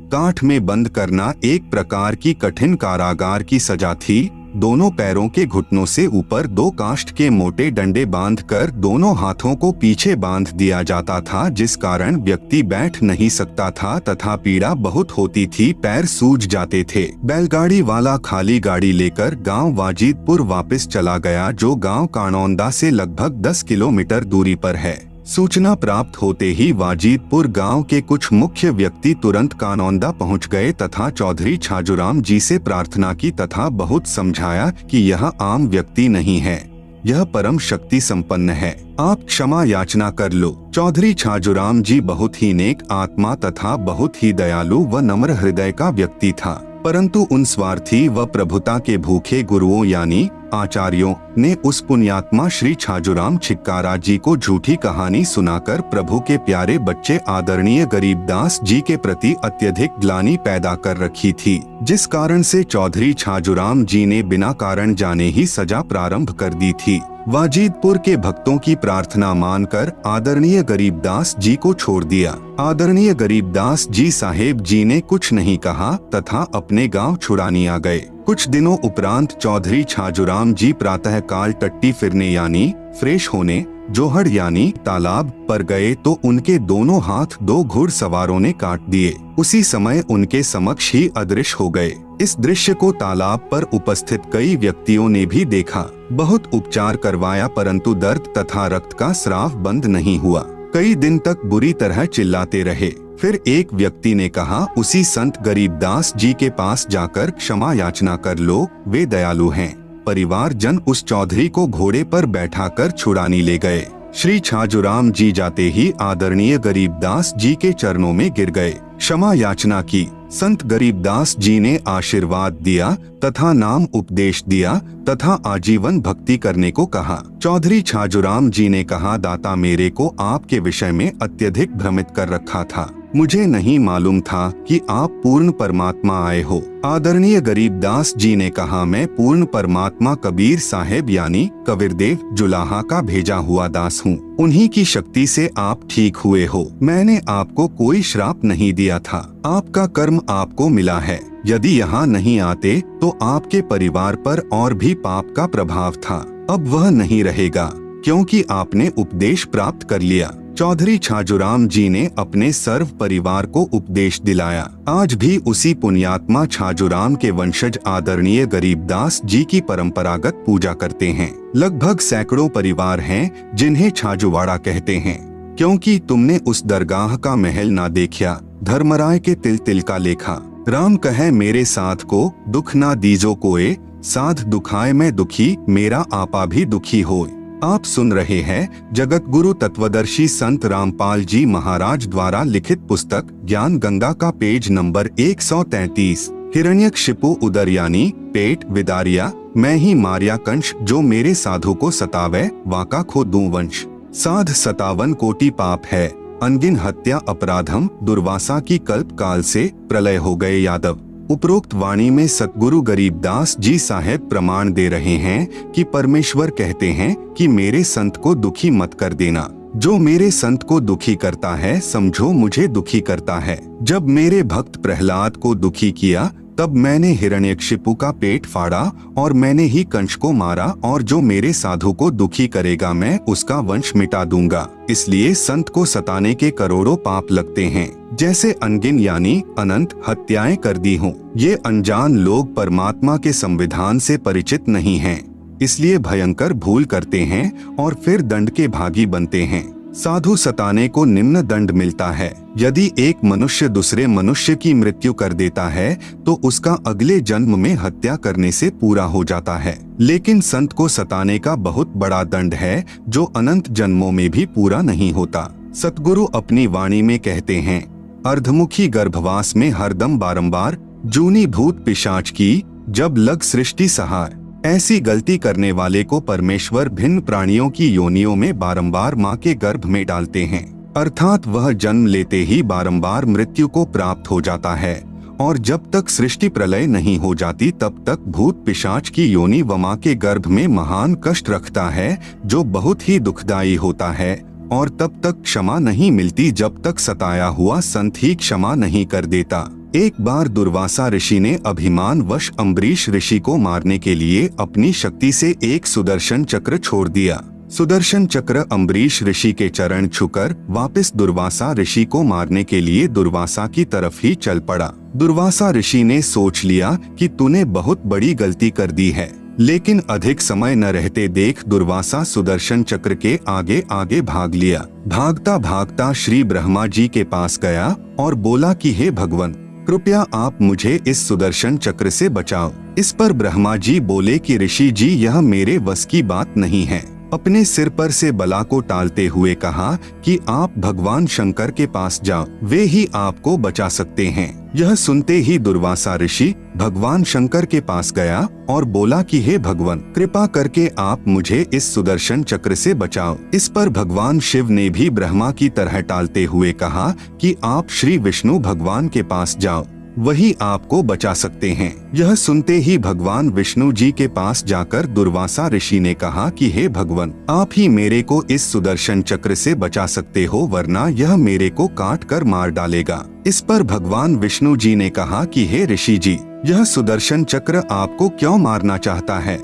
काठ में बंद करना एक प्रकार की कठिन कारागार की सजा थी। दोनों पैरों के घुटनों से ऊपर 2 काष्ठ के मोटे डंडे बांधकर दोनों हाथों को पीछे बांध दिया जाता था, जिस कारण व्यक्ति बैठ नहीं सकता था तथा पीड़ा बहुत होती थी, पैर सूज जाते थे। बैलगाड़ी वाला खाली गाड़ी लेकर गांव वाजिदपुर वापस चला गया, जो गांव कानौदा से लगभग 10 किलोमीटर दूरी पर है। सूचना प्राप्त होते ही वाजिदपुर गांव के कुछ मुख्य व्यक्ति तुरंत कानौदा पहुंच गए तथा चौधरी छाजूराम जी से प्रार्थना की तथा बहुत समझाया कि यह आम व्यक्ति नहीं है, यह परम शक्ति संपन्न है, आप क्षमा याचना कर लो। चौधरी छाजूराम जी बहुत ही नेक आत्मा तथा बहुत ही दयालु व नम्र हृदय का व्यक्ति था, परंतु उन स्वार्थी व प्रभुता के भूखे गुरुओं यानी आचार्यों ने उस पुण्यात्मा श्री छाजूराम छिक्कारा जी को झूठी कहानी सुनाकर प्रभु के प्यारे बच्चे आदरणीय गरीबदास जी के प्रति अत्यधिक ग्लानि पैदा कर रखी थी, जिस कारण से चौधरी छाजूराम जी ने बिना कारण जाने ही सजा प्रारंभ कर दी थी। वाजिदपुर के भक्तों की प्रार्थना मानकर आदरणीय गरीबदास जी को छोड़ दिया। आदरणीय गरीबदास जी साहेब जी ने कुछ नहीं कहा तथा अपने गांव छुड़ानी आ गए। कुछ दिनों उपरांत चौधरी छाजूराम जी प्रातः काल टट्टी फिरने यानी फ्रेश होने जोहड़ यानी तालाब पर गए तो उनके दोनों हाथ 2 घुड़सवारों ने काट दिए। उसी समय उनके समक्ष ही अदृश्य हो गए। इस दृश्य को तालाब पर उपस्थित कई व्यक्तियों ने भी देखा। बहुत उपचार करवाया परंतु दर्द तथा रक्त का स्राव बंद नहीं हुआ। कई दिन तक बुरी तरह चिल्लाते रहे। फिर एक व्यक्ति ने कहा, उसी संत गरीबदास जी के पास जाकर क्षमा याचना कर लो, वे दयालु हैं। परिवार जन उस चौधरी को घोड़े पर बैठाकर छुड़ानी ले गए। श्री छाजूराम जी जाते ही आदरणीय गरीबदास जी के चरणों में गिर गए, क्षमा याचना की। संत गरीबदास जी ने आशीर्वाद दिया तथा नाम उपदेश दिया तथा आजीवन भक्ति करने को कहा। चौधरी छाजूराम जी ने कहा, दाता मेरे को आपके विषय में अत्यधिक भ्रमित कर रखा था, मुझे नहीं मालूम था कि आप पूर्ण परमात्मा आए हो। आदरणीय गरीबदास जी ने कहा, मैं पूर्ण परमात्मा कबीर साहेब यानी कबीरदेव जुलाहा का भेजा हुआ दास हूँ, उन्हीं की शक्ति से आप ठीक हुए हो। मैंने आपको कोई श्राप नहीं दिया था, आपका कर्म आपको मिला है। यदि यहाँ नहीं आते तो आपके परिवार पर और भी पाप का प्रभाव था, अब वह नहीं रहेगा क्योंकि आपने उपदेश प्राप्त कर लिया। चौधरी छाजूराम जी ने अपने सर्व परिवार को उपदेश दिलाया। आज भी उसी पुण्यात्मा छाजूराम के वंशज आदरणीय गरीबदास जी की परंपरागत पूजा करते हैं। लगभग सैकड़ों परिवार हैं जिन्हें छाजूवाड़ा कहते हैं, क्योंकि तुमने उस दरगाह का महल ना देखा, धर्मराय के तिल तिल का लेखा। राम कहे मेरे साथ को दुख ना दीजो कोय, साध दुखाए मैं दुखी, मेरा आपा भी दुखी होय। आप सुन रहे हैं जगत गुरु तत्वदर्शी संत रामपाल जी महाराज द्वारा लिखित पुस्तक ज्ञान गंगा का पेज नंबर 133। हिरण्यकशिपु उदर यानी पेट विदारिया, मैं ही मारिया कंश जो मेरे साधु को सतावे, वाका खो दूं वंश। साध 57 कोटि पाप है, अनगिन हत्या अपराधम, दुर्वासा की कल्प काल से प्रलय हो गए यादव। उपरोक्त वाणी में सतगुरु गरीबदास जी साहेब प्रमाण दे रहे हैं कि परमेश्वर कहते हैं कि मेरे संत को दुखी मत कर देना। जो मेरे संत को दुखी करता है समझो मुझे दुखी करता है। जब मेरे भक्त प्रहलाद को दुखी किया तब मैंने हिरण्यकशिपु का पेट फाड़ा और मैंने ही कंश को मारा, और जो मेरे साधु को दुखी करेगा मैं उसका वंश मिटा दूंगा। इसलिए संत को सताने के करोड़ों पाप लगते हैं, जैसे अनगिन यानी अनंत हत्याएं कर दी हों। ये अनजान लोग परमात्मा के संविधान से परिचित नहीं हैं, इसलिए भयंकर भूल करते हैं और फिर दंड के भागी बनते हैं। साधु सताने को निम्न दंड मिलता है। यदि एक मनुष्य दूसरे मनुष्य की मृत्यु कर देता है तो उसका अगले जन्म में हत्या करने से पूरा हो जाता है, लेकिन संत को सताने का बहुत बड़ा दंड है जो अनंत जन्मों में भी पूरा नहीं होता। सतगुरु अपनी वाणी में कहते हैं, अर्धमुखी गर्भवास में हरदम बारंबार, जूनी भूत पिशाच की जब लग सृष्टि सहार। ऐसी गलती करने वाले को परमेश्वर भिन्न प्राणियों की योनियों में बारंबार माँ के गर्भ में डालते हैं, अर्थात वह जन्म लेते ही बारंबार मृत्यु को प्राप्त हो जाता है, और जब तक सृष्टि प्रलय नहीं हो जाती तब तक भूत पिशाच की योनि व माँ के गर्भ में महान कष्ट रखता है, जो बहुत ही दुखदायी होता है। और तब तक क्षमा नहीं मिलती जब तक सताया हुआ संत ही क्षमा नहीं कर देता। एक बार दुर्वासा ऋषि ने अभिमान वश अम्बरीश ऋषि को मारने के लिए अपनी शक्ति से एक सुदर्शन चक्र छोड़ दिया। सुदर्शन चक्र अम्बरीश ऋषि के चरण छूकर वापस दुर्वासा ऋषि को मारने के लिए दुर्वासा की तरफ ही चल पड़ा। दुर्वासा ऋषि ने सोच लिया कि तूने बहुत बड़ी गलती कर दी है, लेकिन अधिक समय न रहते देख दुर्वासा सुदर्शन चक्र के आगे आगे भाग लिया। भागता भागता श्री ब्रह्मा जी के पास गया और बोला कि हे भगवान, कृपया आप मुझे इस सुदर्शन चक्र से बचाओ। इस पर ब्रह्मा जी बोले कि ऋषि जी, यह मेरे वश की बात नहीं है। अपने सिर पर से बला को टालते हुए कहा कि आप भगवान शंकर के पास जाओ, वे ही आपको बचा सकते हैं। यह सुनते ही दुर्वासा ऋषि भगवान शंकर के पास गया और बोला कि हे भगवान, कृपा करके आप मुझे इस सुदर्शन चक्र से बचाओ। इस पर भगवान शिव ने भी ब्रह्मा की तरह टालते हुए कहा कि आप श्री विष्णु भगवान के पास जाओ, वही आपको बचा सकते हैं। यह सुनते ही भगवान विष्णु जी के पास जाकर दुर्वासा ऋषि ने कहा कि हे भगवान, आप ही मेरे को इस सुदर्शन चक्र से बचा सकते हो, वरना यह मेरे को काट कर मार डालेगा। इस पर भगवान विष्णु जी ने कहा कि हे ऋषि जी, यह सुदर्शन चक्र आपको क्यों मारना चाहता है?